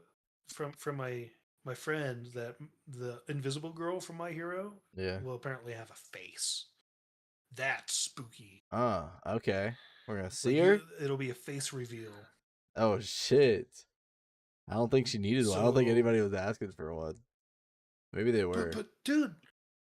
from my friend that the Invisible Girl from My Hero Yeah. will apparently have a face. That's spooky. Oh, okay. We're gonna see Like her. it'll be a face reveal. Oh shit! I don't think she needed one. I don't think So, anybody was asking for one. Maybe they were. but dude,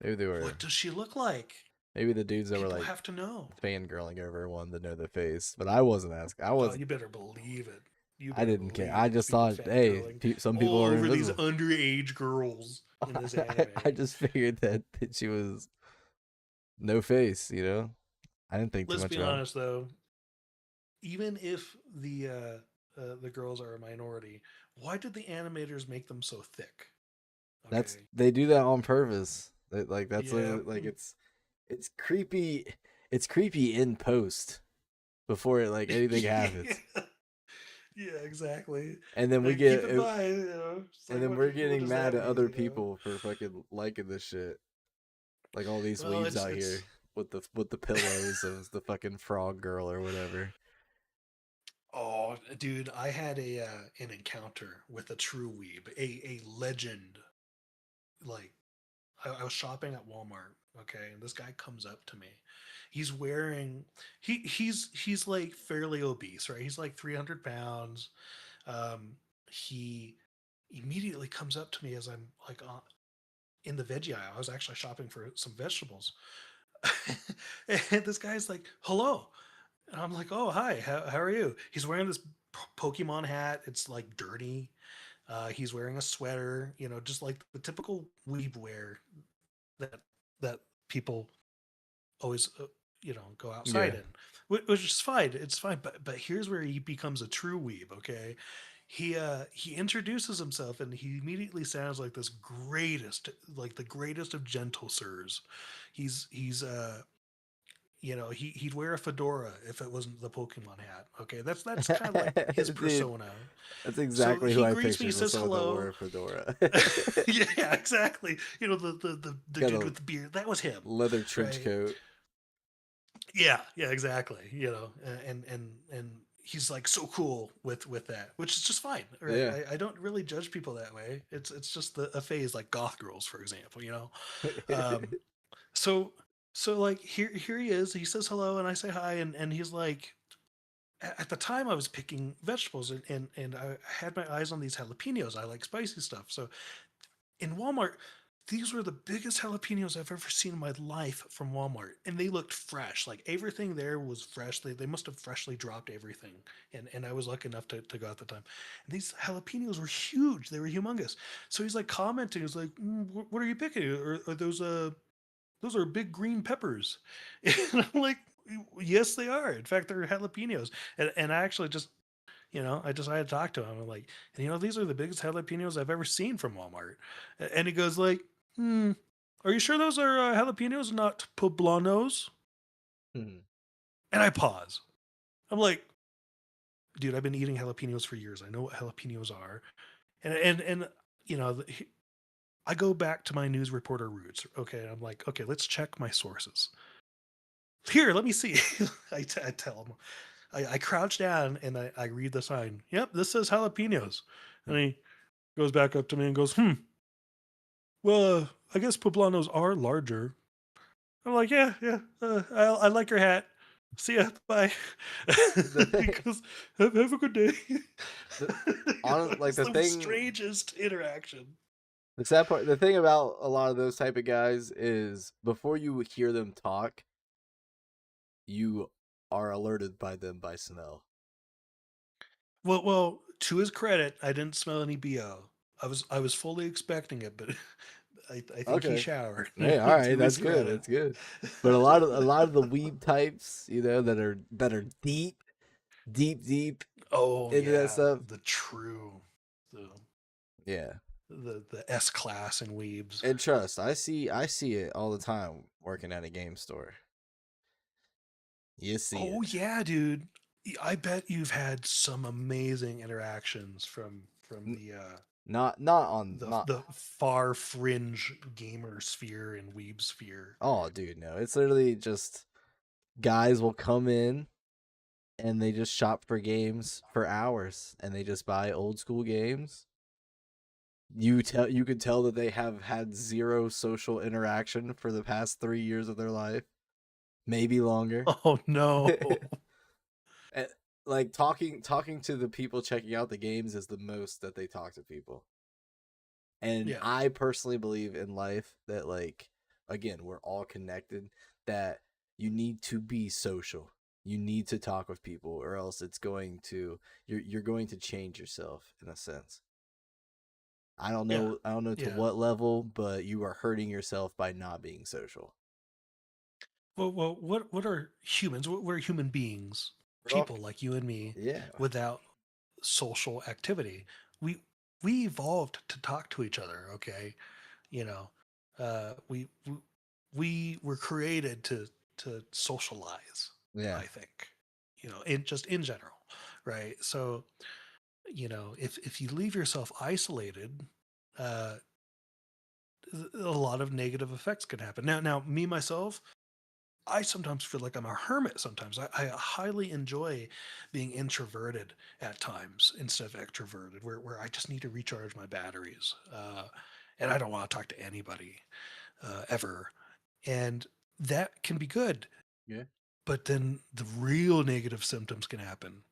Maybe they were. what does she look like? Maybe the dudes that were People like have to know. fangirling over one to know the face, but I wasn't asking. I Oh, was. you better believe it. You I better didn't care. believe I there's just people thought, hey, fangirling some people all are over these invisible. underage girls in this I anime. just figured that she was no face. I didn't think too Let's much be about it. honest, though. Even if the girls are a minority, why did the animators make them so thick? Okay. They do that on purpose. That's Yeah. literally like it's creepy. It's creepy in post before anything Yeah. happens, Yeah, exactly. and then we Like, keep get in mind, it's and like then what we're what getting does mad that at mean, other people for fucking liking this shit. Like all these Well, weebs out it's here with the pillows of the fucking frog girl or whatever. oh, dude, I had a an encounter with a true weeb, a legend. Like, I was shopping at Walmart, okay, and this guy comes up to me. He's wearing he's like fairly obese, right? He's like 300 pounds. He immediately comes up to me as I'm like in the veggie aisle. I was actually shopping for some vegetables. And this guy's like, hello. And I'm like, oh, hi, how are you? He's wearing this Pokemon hat. It's like dirty. He's wearing a sweater, just like the typical weeb wear that that people always, go outside Yeah. in, which is fine. It's fine. But here's where he becomes a true weeb. Okay, he introduces himself and he immediately sounds like like the greatest of gentle sirs. He'd wear a fedora if it wasn't the Pokemon hat. Okay, that's kind of like his Dude, persona. that's So exactly who he I greets me, he pictured with says someone that wore hello. a fedora. Yeah, exactly. The Got dude a with the beard, that was him, leather trench right? coat. Yeah, exactly. And he's like so cool with that, which is just fine, right? Yeah. I don't really judge people that way. It's just a phase, like goth girls, for example. Um, so like here he is. He says hello, and I say hi, and he's like, at the time I was picking vegetables, and I had my eyes on these jalapenos. I like spicy stuff, so in Walmart, these were the biggest jalapenos I've ever seen in my life from Walmart. And they looked fresh. Like everything there was fresh. They must have freshly dropped everything. And I was lucky enough to go at the time. And these jalapenos were huge. They were humongous. So he's like commenting. He's like, what are you picking? Are those are big green peppers. And I'm like, yes, they are. In fact, they're jalapenos. And I actually just I decided to talk to him. I'm like, these are the biggest jalapenos I've ever seen from Walmart. And he goes like, are you sure those are jalapenos, not poblanos? Hmm. And I pause. I'm like, dude, I've been eating jalapenos for years. I know what jalapenos are. And you know, I go back to my news reporter roots. Okay, I'm like, okay, let's check my sources. Here, let me see. I tell him. I crouch down and I read the sign. Yep, this says jalapenos. And he goes back up to me and goes, well, I guess poblanos are larger. I'm like, yeah. I like your hat. See ya. Bye. The He thing, goes, have a good day. the on like It's the the thing, strangest interaction. the sad part, the thing about a lot of those type of guys is before you hear them talk, you are alerted by them by smell. Well, to his credit, I didn't smell any BO. I was fully expecting it, but I think he Okay. showered. Hey, all right, To his that's good. credit. That's good. But a lot of the weeb types, that are deep Oh into that yeah, stuff. the true, the Yeah. the S class and weebs. And trust, I see it all the time working at a game store. You see Oh it. yeah, dude. I bet you've had some amazing interactions from N- not on not the far fringe gamer sphere and weeb sphere. oh dude, no. It's literally just guys will come in and they just shop for games for hours, and they just buy old school games. You could tell that they have had zero social interaction for the past 3 years of their life, maybe longer. Oh no. And, like talking to the people checking out the games is the most that they talk to people. And Yeah. I personally believe in life that, like, again, we're all connected, that you need to be social. You need to talk with people, or else you're going to change yourself in a sense. I don't Yeah. know to Yeah. what level, but you are hurting yourself by not being social. Well, what are humans? We're human beings, We're all people like you and me, Yeah. without social activity. We we evolved to talk to each other. Okay, you know, we were created to socialize. Yeah. I think, in just in general, right? So, if you leave yourself isolated, uh, a lot of negative effects can happen. Now, me myself, I sometimes feel like I'm a hermit sometimes. I highly enjoy being introverted at times instead of extroverted, where I just need to recharge my batteries. And I don't want to talk to anybody ever. And that can be good. Yeah. But then the real negative symptoms can happen.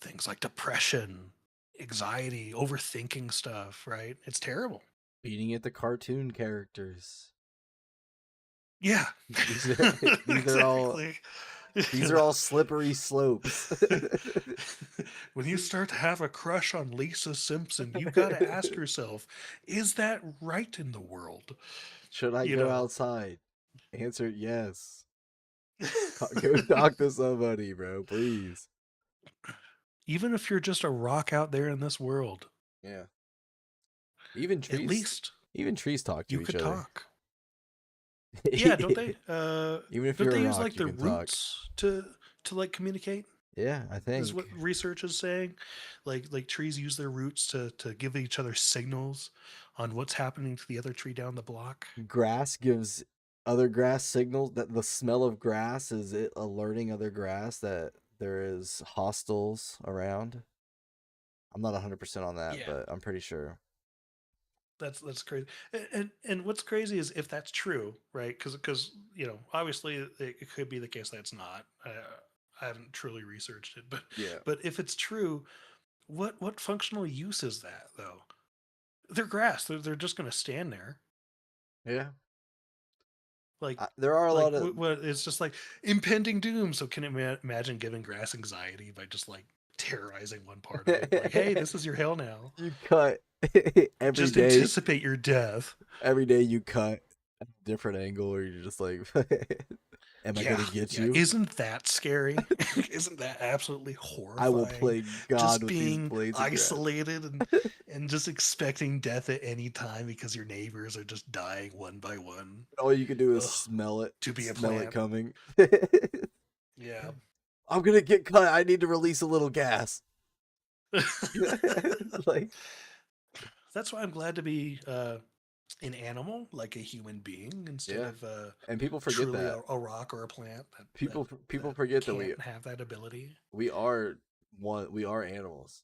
Things like depression, anxiety, overthinking stuff, right? It's terrible. Beating at the cartoon characters. Yeah. These are these are all Exactly. these are all slippery slopes. When you start to have a crush on Lisa Simpson, you got to ask yourself, is that right in the world? Should I You go know, outside? Answer yes. Go talk to somebody, bro, please. even if you're just a rock out there in this world, Yeah. Even at trees least even trees talk to you each could other. talk. Yeah, don't they? Even if Don't you're a they use rock, like you their can talk. roots to like communicate? Yeah, I Is think what research is saying. Like trees use their roots to give each other signals on what's happening to the other tree down the block. grass gives other grass signals, that the smell of grass is it alerting other grass that there is hostiles around. I'm not 100% on that, Yeah, but I'm pretty sure. that's crazy. And what's crazy is if that's true, right? Because obviously it could be the case that it's not. I haven't truly researched it, but Yeah. but if it's true, what functional use is that though? They're grass. They're just going to stand there. Yeah. Like There are a like lot of what it's just like impending doom. So can you imagine giving grass anxiety by just like terrorizing one part of it? Like, hey, this is your hell now. you cut every Just day. anticipate your death. Every day you cut at a different angle, or you're just like, am I Yeah, gonna get yeah. you? Isn't that scary? Isn't that absolutely I will horrifying? play God Just with these being blades of grass. isolated and just expecting death at any time because your neighbors are just dying one by one. All you can do is Ugh, smell to be a it plant. coming. Yeah. I'm gonna get cut. I need to release a little gas. Like, That's why I'm glad to be an animal, like a human being, instead yeah. of And people forget truly that. a rock or a plant People that forget that can't have that ability. we are we are animals.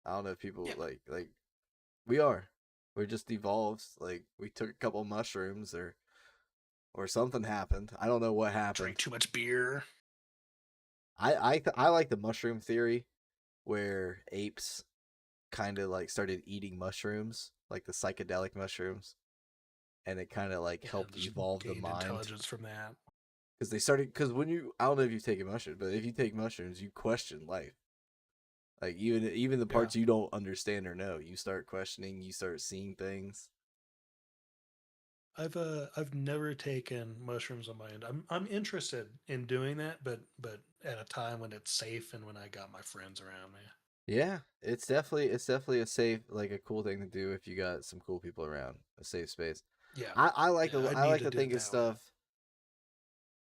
I don't know if people Yeah. like we are. We're just evolved. Like, we took a couple mushrooms, or something happened. I don't know what Drink happened. too much beer. I like the mushroom theory, where apes kind of like started eating mushrooms, like the psychedelic mushrooms, and it kind of like Yeah, helped just evolve the gained mind. intelligence from that. Because when you, I don't know if you've taken mushrooms, but if you take mushrooms, you question life. Like, even the Yeah. parts you don't understand or know, you start questioning, you start seeing things. I've never taken mushrooms on my end. I'm interested in doing that, but at a time when it's safe and when I got my friends around me. Yeah, it's definitely a safe, like, a cool thing to do if you got some cool people around, a safe space. Yeah. I like Yeah, I'd I need like to to do it think of that way. stuff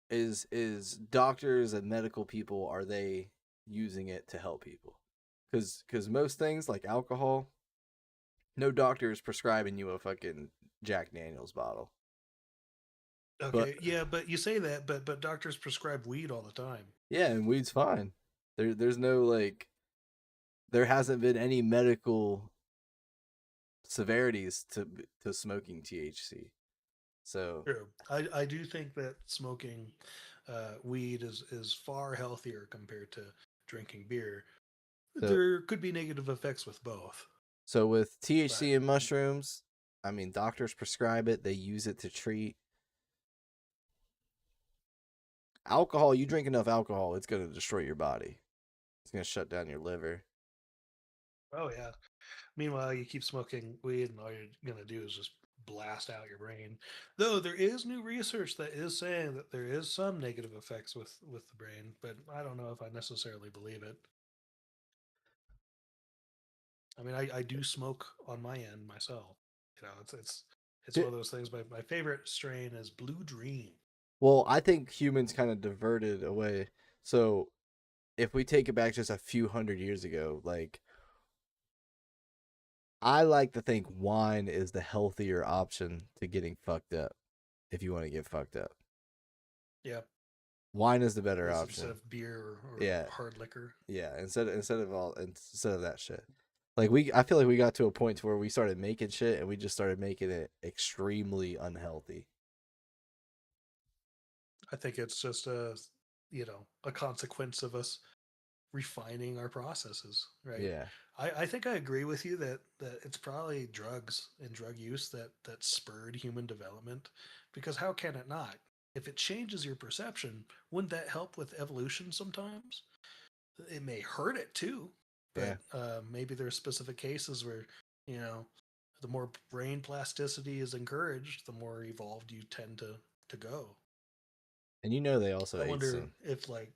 is doctors and medical people, are they using it to help people? Because most things like alcohol, no doctor is prescribing you a fucking Jack Daniels bottle. But Okay, yeah, but you say that, but doctors prescribe weed all the time. yeah, and weed's fine. There's no like there hasn't been any medical severities to smoking THC. So True. I do think that smoking weed is far healthier compared to drinking beer. so There could be negative effects with both, so with but THC and mushrooms, I mean doctors prescribe it, they use it to treat alcohol. You drink enough alcohol, it's going to destroy your body. It's going to shut down your liver. oh yeah. Meanwhile, you keep smoking weed, and all you're gonna do is just blast out your brain. Though there is new research that is saying that there is some negative effects with the brain, but I don't know if I necessarily believe it. I mean, I do smoke on my end myself. You know, it's one of those things. My favorite strain is Blue Dream. Well, I think humans kind of diverted away. So if we take it back just a few hundred years ago, like I like to think wine is the healthier option to getting fucked up if you want to get fucked up. Yeah, Wine is the better instead option. of beer or Yeah. hard liquor. Yeah, instead of that shit. Like I feel like we got to a point to where we started making shit and we just started making it extremely unhealthy. I think it's just a consequence of us refining our processes, right? Yeah. I think I agree with you that it's probably drugs and drug use that spurred human development, because how can it not? If it changes your perception, wouldn't that help with evolution sometimes? It may hurt it too, Yeah. but maybe there's specific cases where, you know, the more brain plasticity is encouraged, the more evolved you tend to go. And you know they also I ate wonder some if like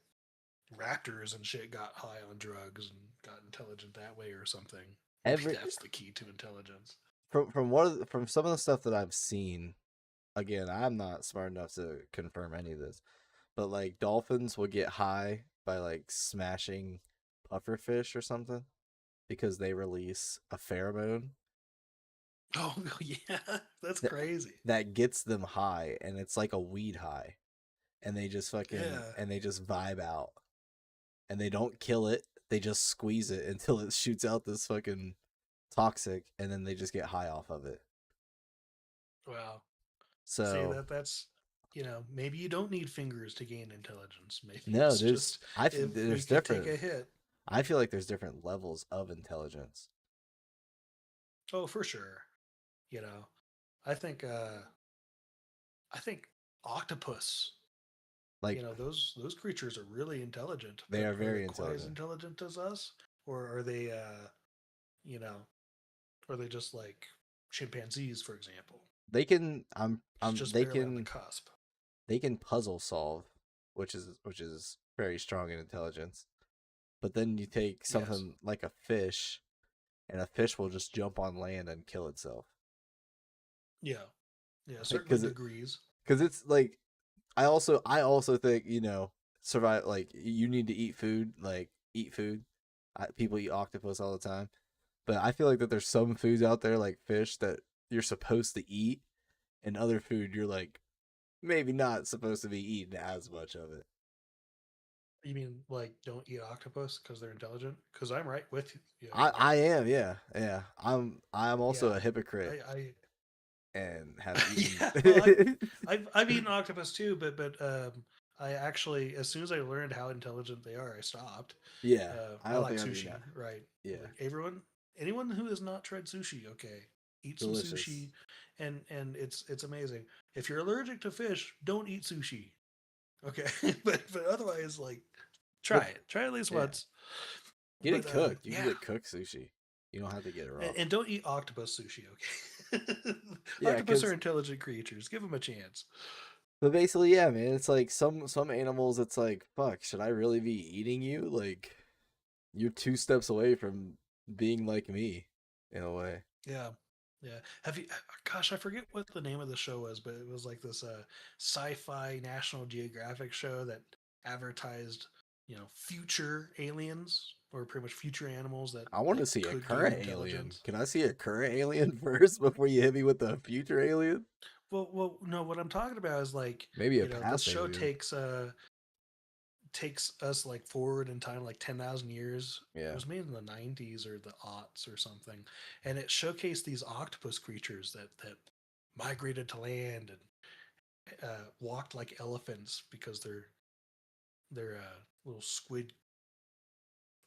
raptors and shit got high on drugs and got intelligent that way or something. Maybe every that's the key to intelligence. from some of the stuff that I've seen. Again, I'm not smart enough to confirm any of this, but like dolphins will get high by like smashing pufferfish or something because they release a pheromone Oh yeah, that's that crazy. that gets them high, and it's like a weed high, and Yeah, they just vibe out, and they don't kill it, they just squeeze it until it shoots out this fucking toxic, and then they just get high off of it. wow. See So that's maybe you don't need fingers to gain intelligence. Maybe no, it's just if we there's could take different. a hit. I feel like there's different levels of intelligence. Oh, for sure. You know, I think I think octopus. Like Those creatures are really intelligent, they but are are they very quite as intelligent. intelligent as us, or are they you know, are they just like chimpanzees, for example? They can Just barely on the cusp. they can puzzle solve, which is very strong in intelligence. But then you take Yes. something like a fish, and a fish will just jump on land and kill itself. Yeah. Yeah. Like Certainly degrees. because it's like I also think survive like you need to eat food eat food. People eat octopus all the time, but I feel like that there's some foods out there like fish that you're supposed to eat, and other food you're like maybe not supposed to be eating as much of it. You mean like don't eat octopus because they're intelligent? Because I'm right with you. I am, yeah. I'm also Yeah. a hypocrite I and have eaten. yeah. Well, I've eaten octopus too, but I actually, as soon as I learned how intelligent they are, I stopped. Yeah, I I don't like think I've eaten sushi, that. right? Yeah, Like anyone who has not tried sushi, okay, eat some delicious. sushi, and it's amazing. If you're allergic to fish, don't eat sushi, okay? but otherwise, like, But try it at least yeah, once. get it But cooked. You can yeah, get cooked sushi. You don't have to get it raw. and don't eat octopus sushi, okay? Yeah, Octopus are because intelligent creatures. Give them a chance. but basically, yeah, man. It's like some animals. It's like fuck. Should I really be eating you? Like you're two steps away from being like me in a way. Yeah. Yeah. Have you gosh, I forget what the name of the show was, but it was like this sci-fi National Geographic show that advertised, future aliens or pretty much future animals that I want that to see a could gain current alien. intelligence. Can I see a current alien first before you hit me with the future alien? Well, no. What I'm talking about is like, Maybe a this past show alien. takes us like forward in time like 10,000 years. It Yeah. was made in the 90s or the aughts or something, and it showcased these octopus creatures that migrated to land and walked like elephants because their little squid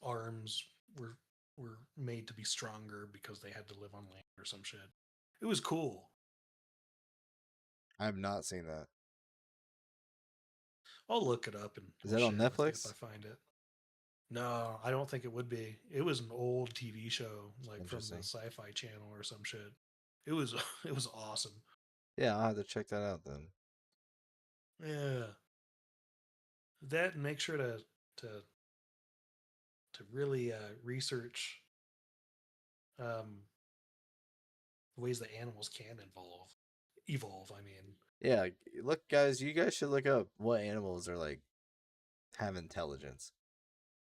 arms were made to be stronger because they had to live on land or some shit. It was cool. I have not seen that. I'll look it up and Is I'll that on share it with you if I Netflix? find it. No, I don't think it would be. It was an old TV show, like from the Interesting. Sci-Fi Channel or some shit. It was it was awesome. Yeah, I'll have to check that out then. Yeah, that and make sure to to really research um, ways that animals can evolve. I mean, Yeah, look, guys, you guys should look up what animals are like have intelligence,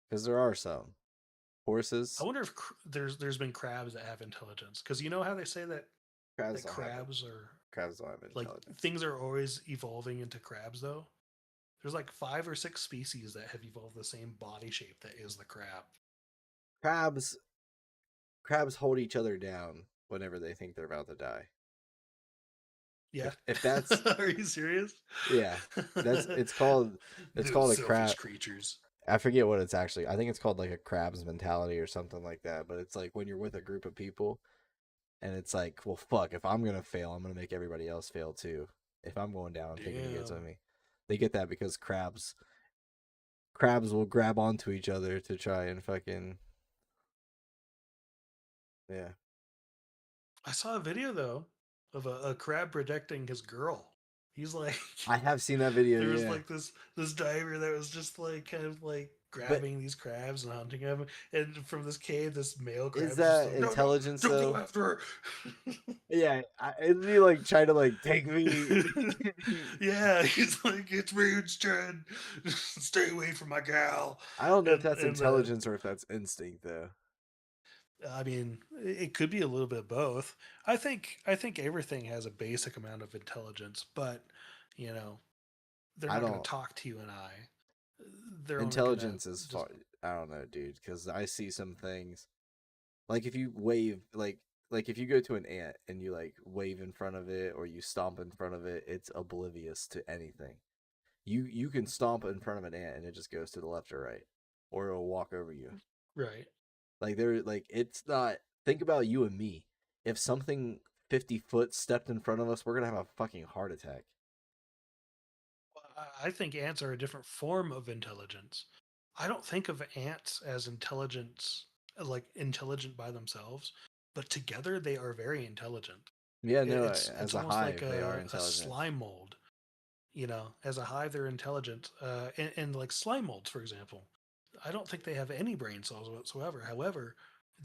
because there are some. I Horses, wonder if there's been crabs that have intelligence because you know how they say crabs that don't have it. crabs are Crabs don't have like intelligence. things are always evolving into crabs though. There's like 5 or 6 species that have evolved the same body shape that is the crab. Crabs, crabs hold each other down whenever they think they're about to die. Yeah. If that's Are you serious? yeah, that's it's Those called a selfish crab. creatures. I forget what it's actually. I think it's called like a crab's mentality or something like that. But it's like when you're with a group of people and it's like, well, fuck, if I'm gonna fail, I'm gonna make everybody else fail too. If I'm going down, I'm taking you guys with Damn. me. They get that because crabs will grab onto each other to try and fucking yeah. I saw a video though of a crab protecting his girl. He's like, I have seen that video, there was yeah. like this diver that was just like kind of like But grabbing these crabs and hunting them, and from this cave, this male is crab's just that like, no, no, intelligence don't go though? after her. Yeah, isn't he like trying to like take me? Yeah, he's like, it's me instead. Stay away from my gal. I don't know if that's And intelligence or if that's instinct though. I mean, it could be a little bit both. I think everything has a basic amount of intelligence, but you know, they're I not going don't. to talk to you and I. They're only going to Intelligence is just far. I don't know, dude, because I see some things like if you wave like if you go to an ant and you like wave in front of it or you stomp in front of it, it's oblivious to anything. You can stomp in front of an ant and it just goes to the left or right, or it'll walk over you. right. Like there, like it's not. Think about you and me. If something 50 foot stepped in front of us, we're gonna have a fucking heart attack. I think ants are a different form of intelligence. I don't think of ants as intelligence, like intelligent by themselves, but together they are very intelligent. Yeah, no. It's As a almost like hive, they are a intelligent. slime mold. As a hive, they're intelligent. And like slime molds, for example, I don't think they have any brain cells whatsoever. However,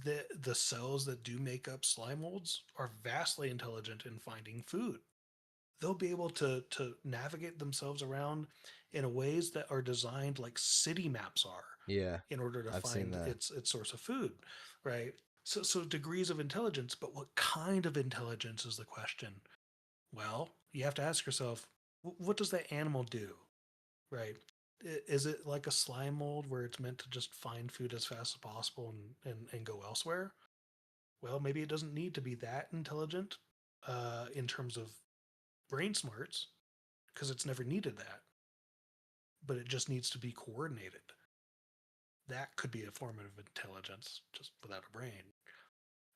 the cells that do make up slime molds are vastly intelligent in finding food. They'll be able to navigate themselves around in ways that are designed like city maps are Yeah, in order to I've seen find that. its source of food, right? So degrees of intelligence, but what kind of intelligence is the question? Well, you have to ask yourself, what does that animal do, right? Is it like a slime mold where it's meant to just find food as fast as possible and go elsewhere? Well, maybe it doesn't need to be that intelligent in terms of brain smarts because it's never needed that, but it just needs to be coordinated. That could be a form of intelligence just without a brain.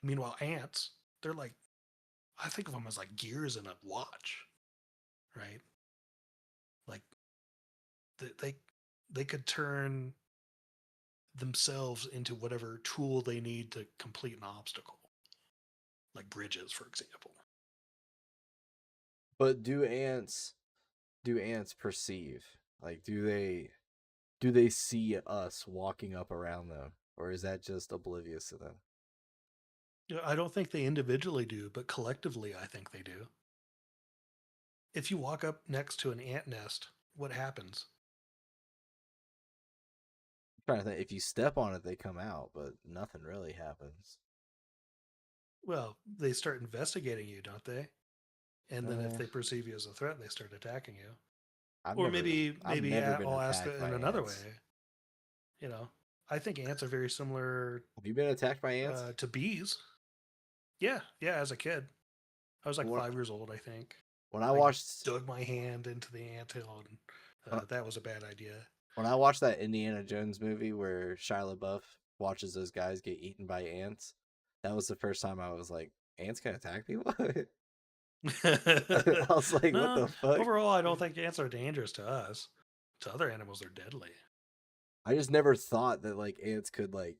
Meanwhile, ants, they're like, I think of them as like gears in a watch, right? Like they they could turn themselves into whatever tool they need to complete an obstacle, like bridges, for example. But do ants perceive? Like do they see us walking up around them, or is that just oblivious to them? I don't think they individually do, but collectively, I think they do. If you walk up next to an ant nest, what happens? I'm trying to think. If you step on it, they come out, but nothing really happens. Well, they start investigating you, don't they? and then if they perceive you as a threat, they start attacking you. I've Or never, I've maybe never been I'll ask it attacked in by another way. ants. You know, I think ants are very similar Have you been attacked by ants? to bees. Yeah, yeah. As a kid, I was like When, 5 years old, I think. when I I watched dug my hand into the anthill, and that was a bad idea. when I watched that Indiana Jones movie where Shia LaBeouf watches those guys get eaten by ants, that was the first time I was like, ants can attack people? I was like, what No, the fuck? overall, I don't think ants are dangerous to us. To other animals, they're deadly. I just never thought that like ants could like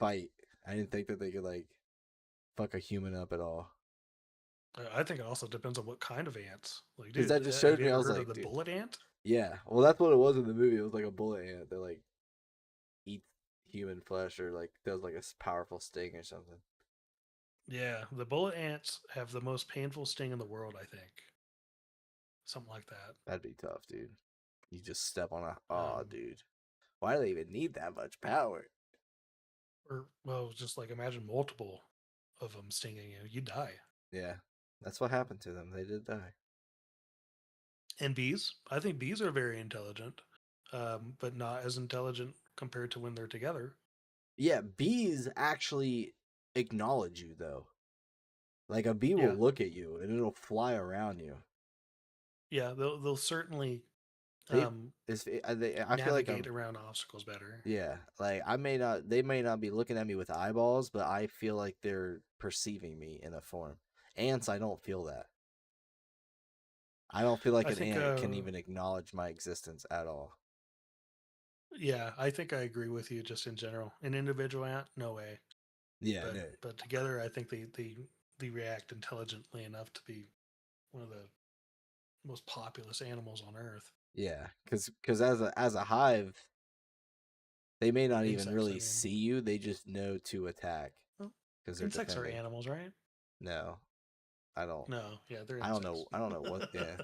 fight. I didn't think that they could like fuck a human up at all. I think it also depends on what kind of ants. Like, Because dude, that just have showed you me, I ever was heard like, of the dude, bullet ant? yeah. Well, that's what it was in the movie. It was like a bullet ant that like eats human flesh or like does like a powerful sting or something. Yeah, the bullet ants have the most painful sting in the world, I think. Something like that. That'd be tough, dude. You just step on a, Um, dude. Why do they even need that much power? or, well, just like imagine multiple of them stinging you. You die. Yeah, that's what happened to them. They did die. And bees, I think bees are very intelligent, but not as intelligent compared to when they're together. Yeah, bees actually acknowledge you though. Like a bee Yeah, will look at you and it'll fly around you. yeah, they'll certainly They, um, I feel like navigate I'm, around obstacles better. yeah, like they may not be looking at me with eyeballs, but I feel like they're perceiving me in a form. Ants, I don't feel that. I don't feel like I an think, ant can even acknowledge my existence at all. yeah, I think I agree with you just in general. An individual ant, no way. Yeah, But no. but together, I think they react intelligently enough to be one of the most populous animals on Earth. Yeah, because as a hive, they may not even Insects, I really mean. see you. They just know to attack Well, because they're insects are defending. animals, right? No, I don't. No, yeah, they're I don't insects. know. I don't know what. Yeah.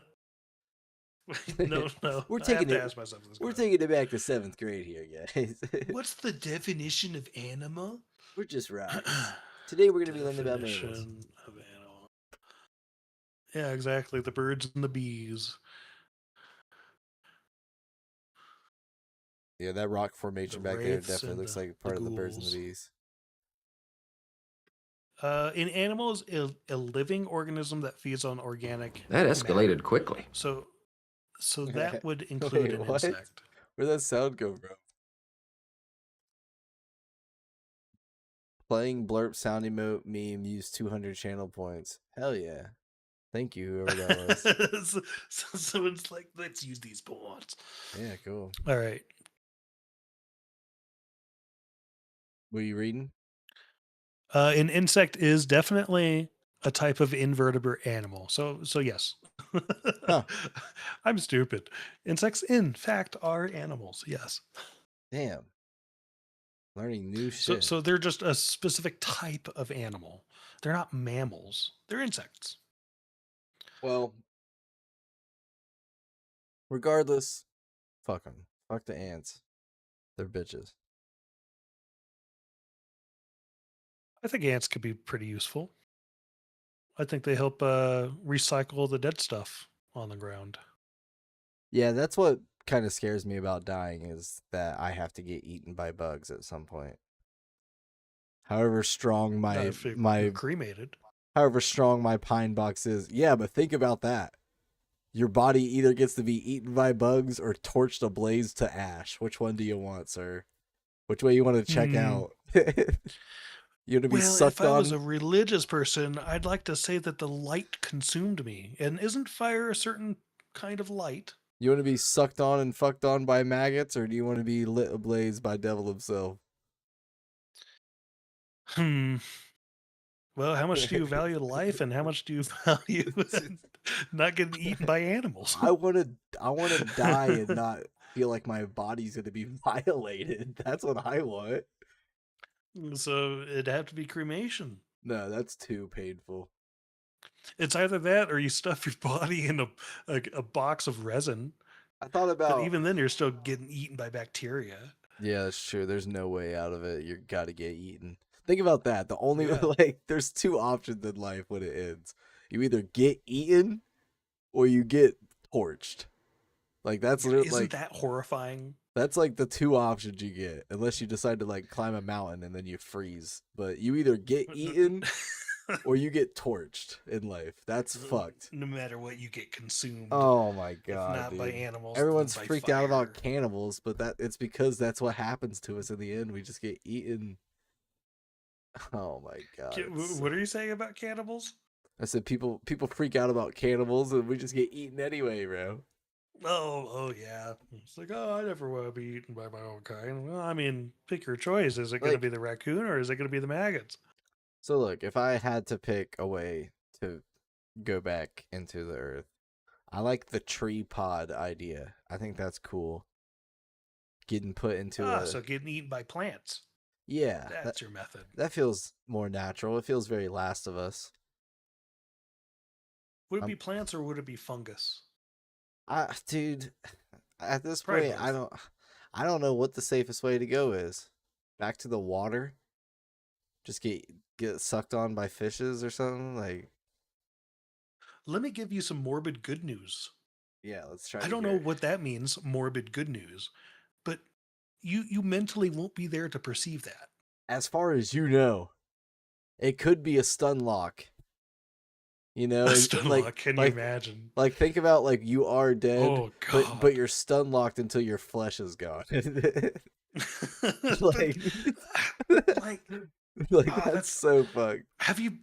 No, no. we're I have taking to it. ask myself this We're question. taking it back to 7th grade here, guys. What's the definition of animal? We're just rocking. Today we're gonna be learning about mammals. Definition of animal. Yeah, exactly. The birds and the bees. Yeah, that rock The formation back there wraiths definitely and looks like the part of the birds and the ghouls. bees. In animals, a living organism that feeds on organic That escalated matter. quickly. So that would include Wait, an what? insect. Where'd that sound go from? Playing blurp sound emote meme used 200 channel points. Hell yeah. Thank you, whoever that was. So someone's like, let's use these points. Yeah, cool. All right. Were you reading? An insect is definitely a type of invertebrate animal. So yes. Huh. I'm stupid. Insects, in fact, are animals. Yes. Damn. Learning new So shit. so they're just a specific type of animal. They're not mammals. They're insects. Well, regardless, fuck them. Fuck the ants. They're bitches. I think ants could be pretty useful. I think they help recycle the dead stuff on the ground. Yeah, that's what kind of scares me about dying is that I have to get eaten by bugs at some point. However strong Not my if you're my cremated. however strong my pine box is. Yeah, but think about that. Your body either gets to be eaten by bugs or torched ablaze to ash. Which one do you want, sir? Which way you want to check out? You want to be Well, sucked if I on? was a religious person, I'd like to say that the light consumed me. And isn't fire a certain kind of light? You want to be sucked on and fucked on by maggots, or do you want to be lit ablaze by devil himself? Well, how much do you value life, and how much do you value not getting eaten by animals? I want to die and not feel like my body's going to be violated. That's what I want. So it'd have to be cremation. No, that's too painful. It's either that or you stuff your body in a box of resin. I thought But about even then, you're still getting eaten by bacteria. Yeah, that's true. There's no way out of it. You got to get eaten. Think about that. The only Yeah. like there's two options in life when it ends. You either get eaten or you get torched. Like that's Isn't that horrifying? that's like the two options you get, unless you decide to like climb a mountain and then you freeze. But you either get eaten or you get torched in life. That's fucked. No matter what, you get consumed. Oh my If god, not dude. by animals, Everyone's then by freaked out about fire. cannibals, but it's because that's what happens to us in the end. We just get eaten. Oh my god. What are you saying about cannibals? I said people freak out about cannibals and we just get eaten anyway, bro. Oh yeah. It's like, oh, I never want to be eaten by my own kind. Well, I mean, pick your choice. Is it going to Like be the raccoon or is it going to be the maggots? so look, if I had to pick a way to go back into the earth, I like the tree pod idea. I think that's cool. Getting put into a So getting eaten by plants. yeah, That's your method. that feels more natural. It feels very Last of Us. Would it be plants or would it be fungus? Dude, at this Probably point, both. I don't know what the safest way to go is. Back to the water, just get sucked on by fishes or something. Like, Let me give you some morbid good news. yeah, let's try I to don't hear know it. what that means, morbid good news, but you mentally won't be there to perceive that. As far as you know, it could be a stun lock. You know, A stun lock, can you like imagine? like think about like you are dead, Oh but God. you're stun locked until your flesh is gone. But, like, like, like that's that's so fucked. have you?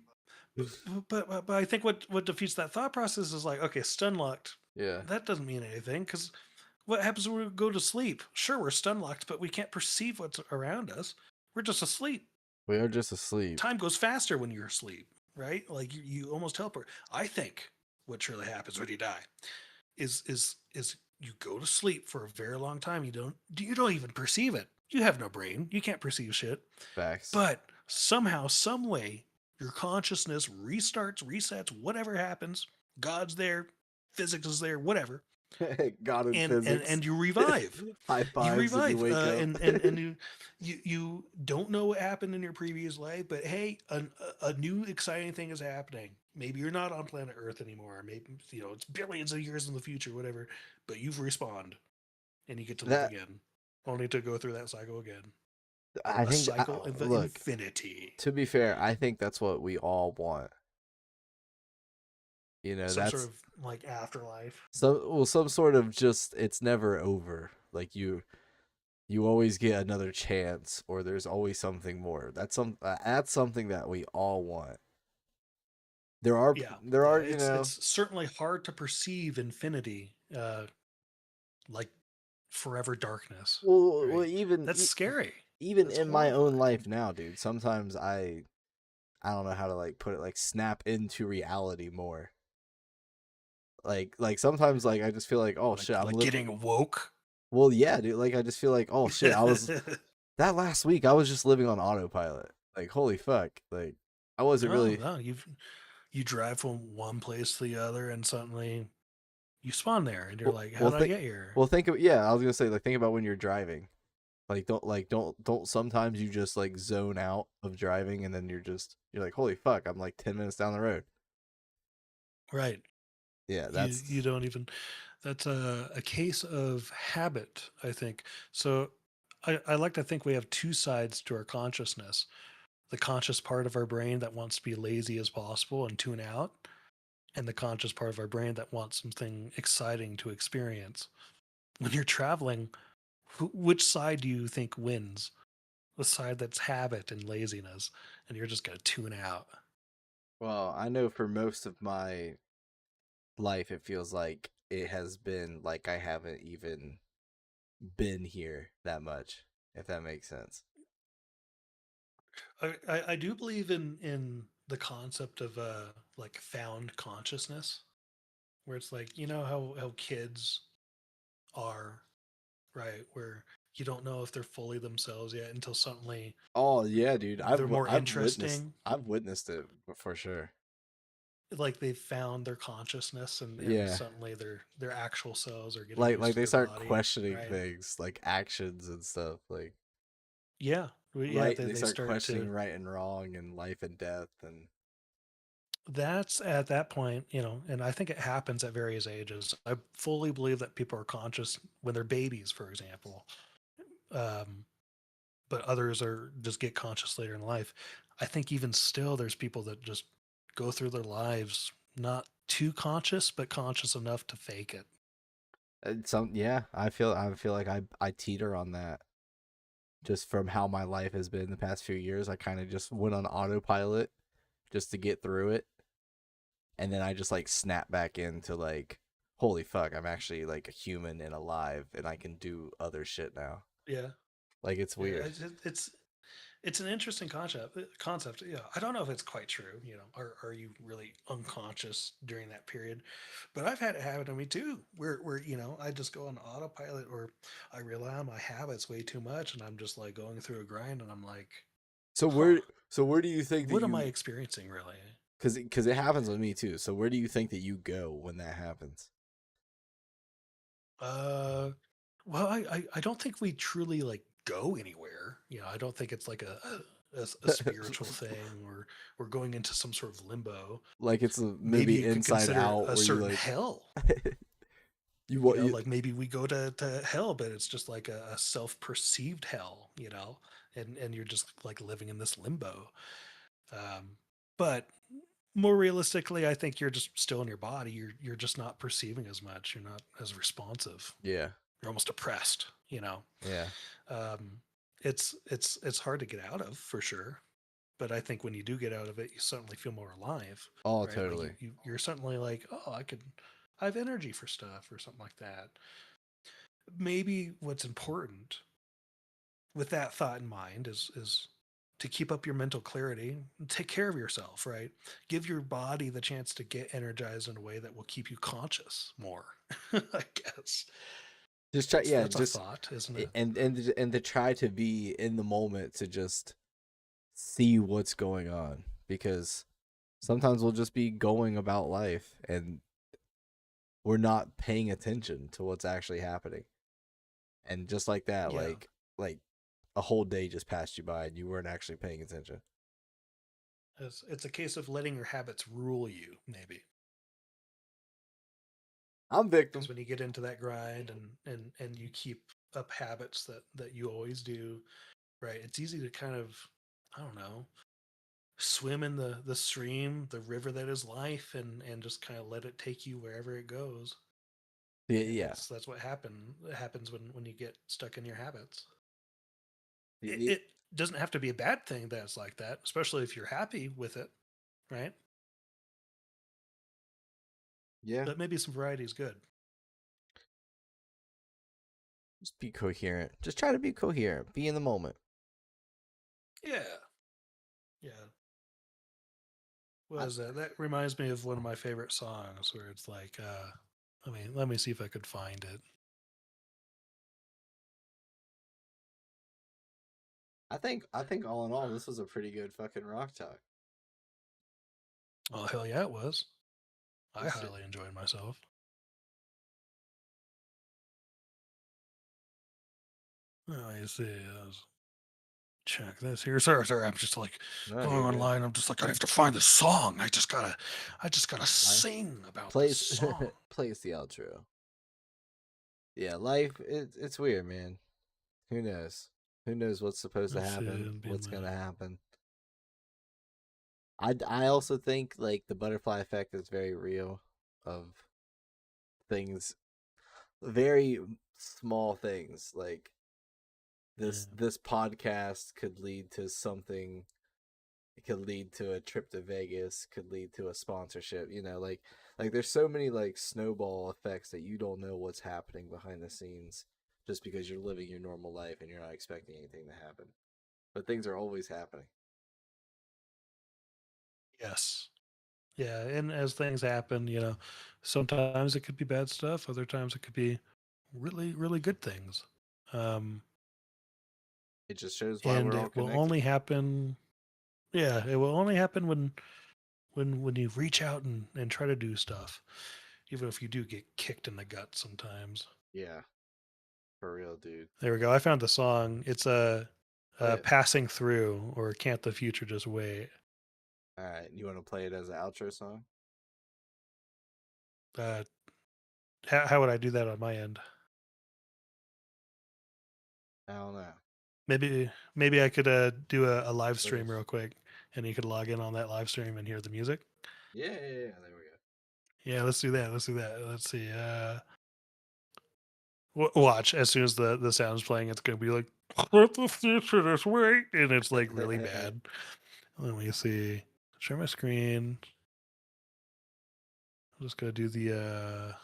But I think what defeats that thought process is like, okay, stun locked. Yeah, That doesn't mean anything because what happens when we go to sleep? Sure, we're stun locked, but we can't perceive what's around us. We're just asleep. we are just asleep. Time goes faster when you're asleep, right? Like you almost teleport. I think what truly happens when you die is you go to sleep for a very long time. You don't even perceive it. You have no brain. You can't perceive shit. Facts. But somehow, some way, your consciousness restarts, resets, whatever happens. God's there, physics is there, whatever, God in and physics. you revive. High You fives when you revive, wake up. and you don't know what happened in your previous life, but hey, a new exciting thing is happening. Maybe you're not on planet Earth anymore. Maybe it's billions of years in the future, whatever. But you've respawned, and you get to live That again, only to go through that cycle again. I A think cycle of look, infinity. to be fair, I think that's what we all want. You know, Some sort that's of like afterlife. some sort of just it's never over. Like you always get another chance or there's always something more. That's something that we all want. Yeah, there yeah. are, It's certainly hard to perceive infinity, like forever darkness, well right? That's scary. even That's in my own horrifying. life now, dude. Sometimes I don't know how to like put it, like snap into reality more. Like sometimes like I just feel like, oh shit, I'm Like living. getting woke. Well, yeah, dude. Like I just feel like, oh shit, I was that last week I was just living on autopilot. Like holy fuck, like I wasn't No, really. no, you drive from one place to the other, and suddenly you spawn there, and you're Well, like, "How well, did I think get here?" well think of yeah. I was gonna say like think about when you're driving. Don't sometimes you just like zone out of driving and then you're like holy fuck, I'm like 10 minutes down the road. Right. Yeah, You that's don't even. That's a case of habit, I think. So I like to think we have two sides to our consciousness: the conscious part of our brain that wants to be lazy as possible and tune out, and the conscious part of our brain that wants something exciting to experience. When you're traveling, which side do you think wins? The side that's habit and laziness, and you're just going to tune out. well, I know for most of my life it feels like it has been like I haven't even been here that much, if that makes sense. I do believe in the concept of like found consciousness, where it's like how kids are, right, where you don't know if they're fully themselves yet until suddenly Oh yeah, dude. they're more interesting, I've witnessed it for sure. like they've found their consciousness, and Yeah. suddenly their actual selves are getting Like used to they their start body, questioning right? things, like actions and stuff. Like Yeah, yeah, right, they they start start to questioning right and wrong and life and death and that's at that point, and I think it happens at various ages. I fully believe that people are conscious when they're babies, for example, um, but others are just get conscious later in life. I think even still, there's people that just go through their lives not too conscious, but conscious enough to fake it. Yeah, I feel like I teeter on that just from how my life has been the past few years. I kind of just went on autopilot just to get through it, and then I just like snap back into like, holy fuck, I'm actually like a human and alive, and I can do other shit now. Yeah, Like it's yeah. weird. It's an interesting concept. Concept. Yeah, I don't know if it's quite true. Are you really unconscious during that period? But I've had it happen to me too, where I just go on autopilot, or I rely on my habits way too much, and I'm just like going through a grind, and I'm like, So huh, where do you think that what am I you experiencing really? because it happens with me too. So where do you think that you go when that happens? Uh, well, I don't think we truly like go anywhere. I don't think it's like a spiritual thing, or we're going into some sort of limbo. Like it's a Maybe movie you could Inside consider Out a where you certain like hell. you what you Like maybe we go to hell, but it's just like a self-perceived hell, and you're just like living in this limbo. Um, but more realistically, I think you're just still in your body. You're just not perceiving as much. You're not as responsive. yeah You're almost oppressed. yeah Um, it's hard to get out of for sure. But I think when you do get out of it, you suddenly feel more alive, oh right? Like totally you're suddenly like, oh, I have energy for stuff or something like that. Maybe what's important with that thought in mind is to keep up your mental clarity, take care of yourself, right? Give your body the chance to get energized in a way that will keep you conscious more. I guess just try that's yeah that's a just thought, isn't it? and to try to be in the moment to just see what's going on because sometimes we'll just be going about life and we're not paying attention to what's actually happening. And just like that, Yeah, like a whole day just passed you by and you weren't actually paying attention. it's a case of letting your habits rule you, maybe. I'm Because victim. when you get into that grind and you keep up habits that you always do, right? It's easy to kind of, I don't know, swim in the stream, the river that is life, and just kind of let it take you wherever it goes. Yeah, And yeah. that's what happens when you get stuck in your habits. The, It, the, it doesn't have to be a bad thing that's like that, especially if you're happy with it, right? yeah. But maybe some variety is good. Just be coherent. Just try to be coherent. Be in the moment. Yeah, yeah. What I, is that? That reminds me of one of my favorite songs where it's like, let me see if I could find it. I think all in all, this was a pretty good fucking rock talk. Oh hell yeah, it was. I This shit. highly enjoyed myself. Oh, you see, check this here. Sorry, I'm just like No, going you're good. online. I'm just like, I have to find the song. I just gotta Life sing about this plays song. plays the outro. Yeah, life it's weird, man. Who knows? Who knows what's supposed to Let's see, happen? it'd be What's my gonna happen? I also think like the butterfly effect is very real. Of things, very small things like yeah. this podcast could lead to something. It could lead to a trip to Vegas, could lead to a sponsorship, like there's so many like snowball effects that you don't know what's happening behind the scenes just because you're living your normal life and you're not expecting anything to happen. But things are always happening. Yes. Yeah, and as things happen, sometimes it could be bad stuff. Other times it could be really, really good things. Um, It just shows why and we're all it will connected. only happen. Yeah, it will only happen when you reach out and try to do stuff, even if you do get kicked in the gut sometimes. Yeah, for real, dude. There we go. I found the song. It's a Play it. passing through, or can't the future just wait? All right, you want to play it as an outro song? Uh, how would I do that on my end? I don't know. Maybe I could do a live stream First. real quick, and you could log in on that live stream and hear the music. Yeah, there we go. Yeah, let's do that. Let's do that. Let's see. Watch as soon as the sound's playing, it's gonna be like, "Let the future is wait," and it's like really bad. Let me see. Share my screen. I'm just gonna do the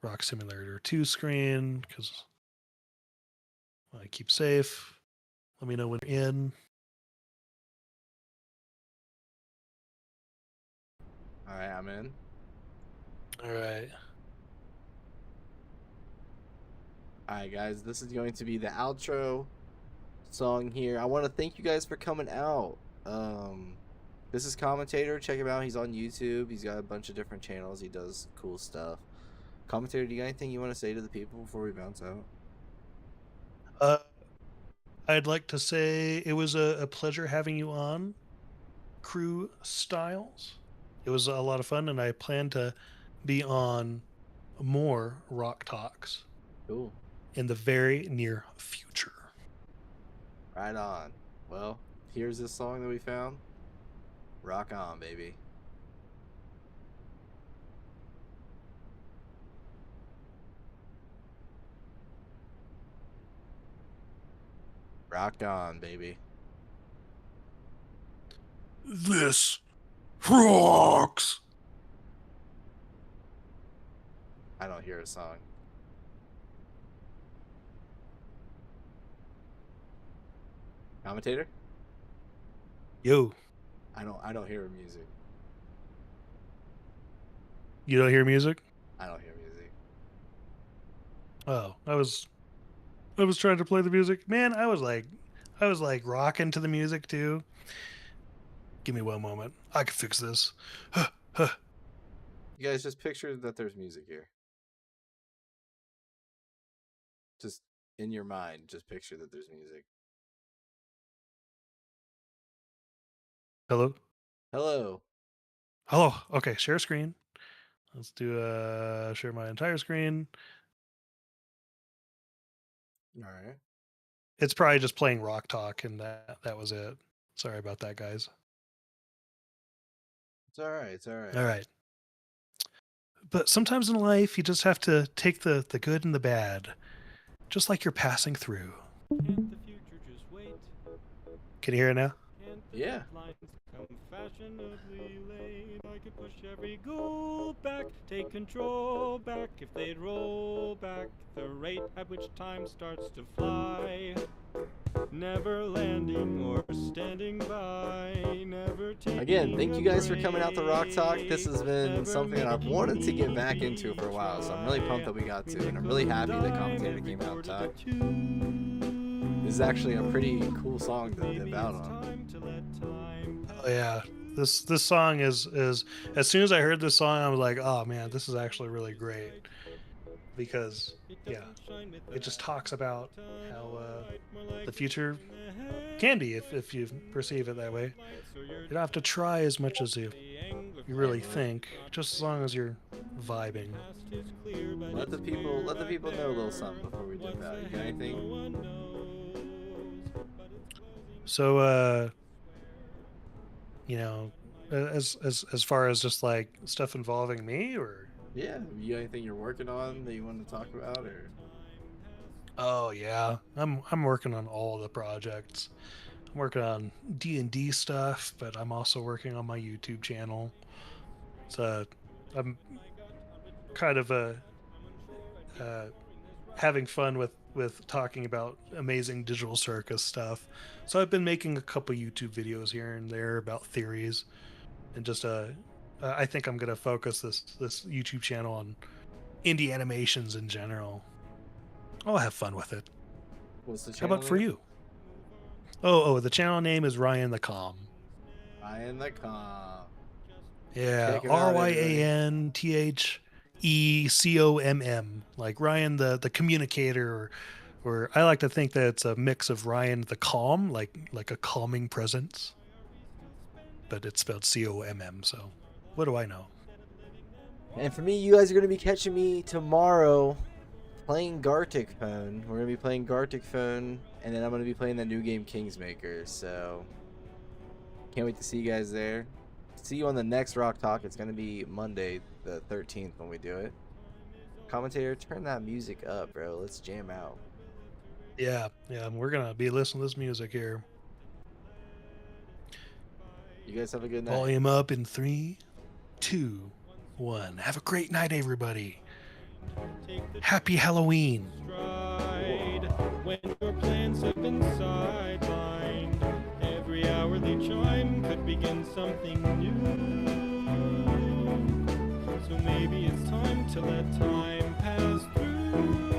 Rock Simulator 2 screen because I keep safe. Let me know when you're in. All right, I'm in. All right. All right, guys, this is going to be the outro song here. I want to thank you guys for coming out. This is Commentator. Check him out. He's on YouTube. He's got a bunch of different channels. He does cool stuff. Commentator, do you got anything you want to say to the people before we bounce out? I'd like to say it was a pleasure having you on, Crew Styles. It was a lot of fun, and I plan to be on more Rock Talks Cool. in the very near future. Right on. Well, here's this song that we found. Rock on, baby. Rock on, baby. This rocks. I don't hear a song. Commentator? Yo, I don't hear music. you don't hear music? I don't hear music. Oh, I was trying to play the music. Man, I was like rocking to the music too. Give me one moment. I can fix this. You guys just picture that there's music here. Just in your mind, just picture that there's music. Hello? Hello. Hello. Okay, share screen. Let's do share my entire screen. All right. It's probably just playing Rock Talk, and that was it. Sorry about that, guys. It's all right. It's all right. All right. But sometimes in life, you just have to take the good and the bad, just like you're passing through. Can't the future just wait? Can you hear it now? Can't the Yeah. deadlines come fashionably late? I could push every goal back, take control back if they'd roll back the rate at which time starts to fly. Never landing or standing by, never taking Again, thank you guys for coming out to Rock Talk. break, This has been never something that I've wanted to get making back me into for a while, so I'm really pumped that we got try. to, and I'm really happy that Commentator came out and talked. This is actually a pretty cool song to dip out on. Oh yeah. This song is as soon as I heard this song, I was like, oh man, this is actually really great. Because yeah, it just talks about how the future can be if you perceive it that way. You don't have to try as much as you really think, just as long as you're vibing. Let the people know a little something before we dip out. You got anything? So you know, as far as just like stuff involving me, or Yeah. You got anything you're working on that you want to talk about, or? oh yeah, I'm working on all the projects. I'm working on D&D stuff, but I'm also working on my YouTube channel. So I'm kind of having fun with talking about amazing digital circus stuff. So I've been making a couple YouTube videos here and there about theories, and just I think I'm gonna focus this YouTube channel on indie animations in general. I'll have fun with it. What's the How channel about for name? you? Oh, the channel name is Ryan the Calm. Ryan the Calm. Yeah, Check him out, RyanTheComm, like Ryan the communicator, or I like to think that it's a mix of Ryan the Calm, like a calming presence. but it's spelled COMM. So what do I know? And for me, you guys are going to be catching me tomorrow playing Gartic Phone. We're going to be playing Gartic Phone, and then I'm going to be playing the new game Kingsmaker. So can't wait to see you guys there. See you on the next Rock Talk. It's going to be Monday the 13th when we do it. Commentator, turn that music up, bro. Let's jam out. Yeah, and we're gonna be listening to this music here. You guys have a good night. Volume up in 3, 2, 1. Have a great night, everybody. Take the Happy Halloween. stride when your plans have been sidelined. Every hourly chime could begin something new. So maybe it's time to let time pass through.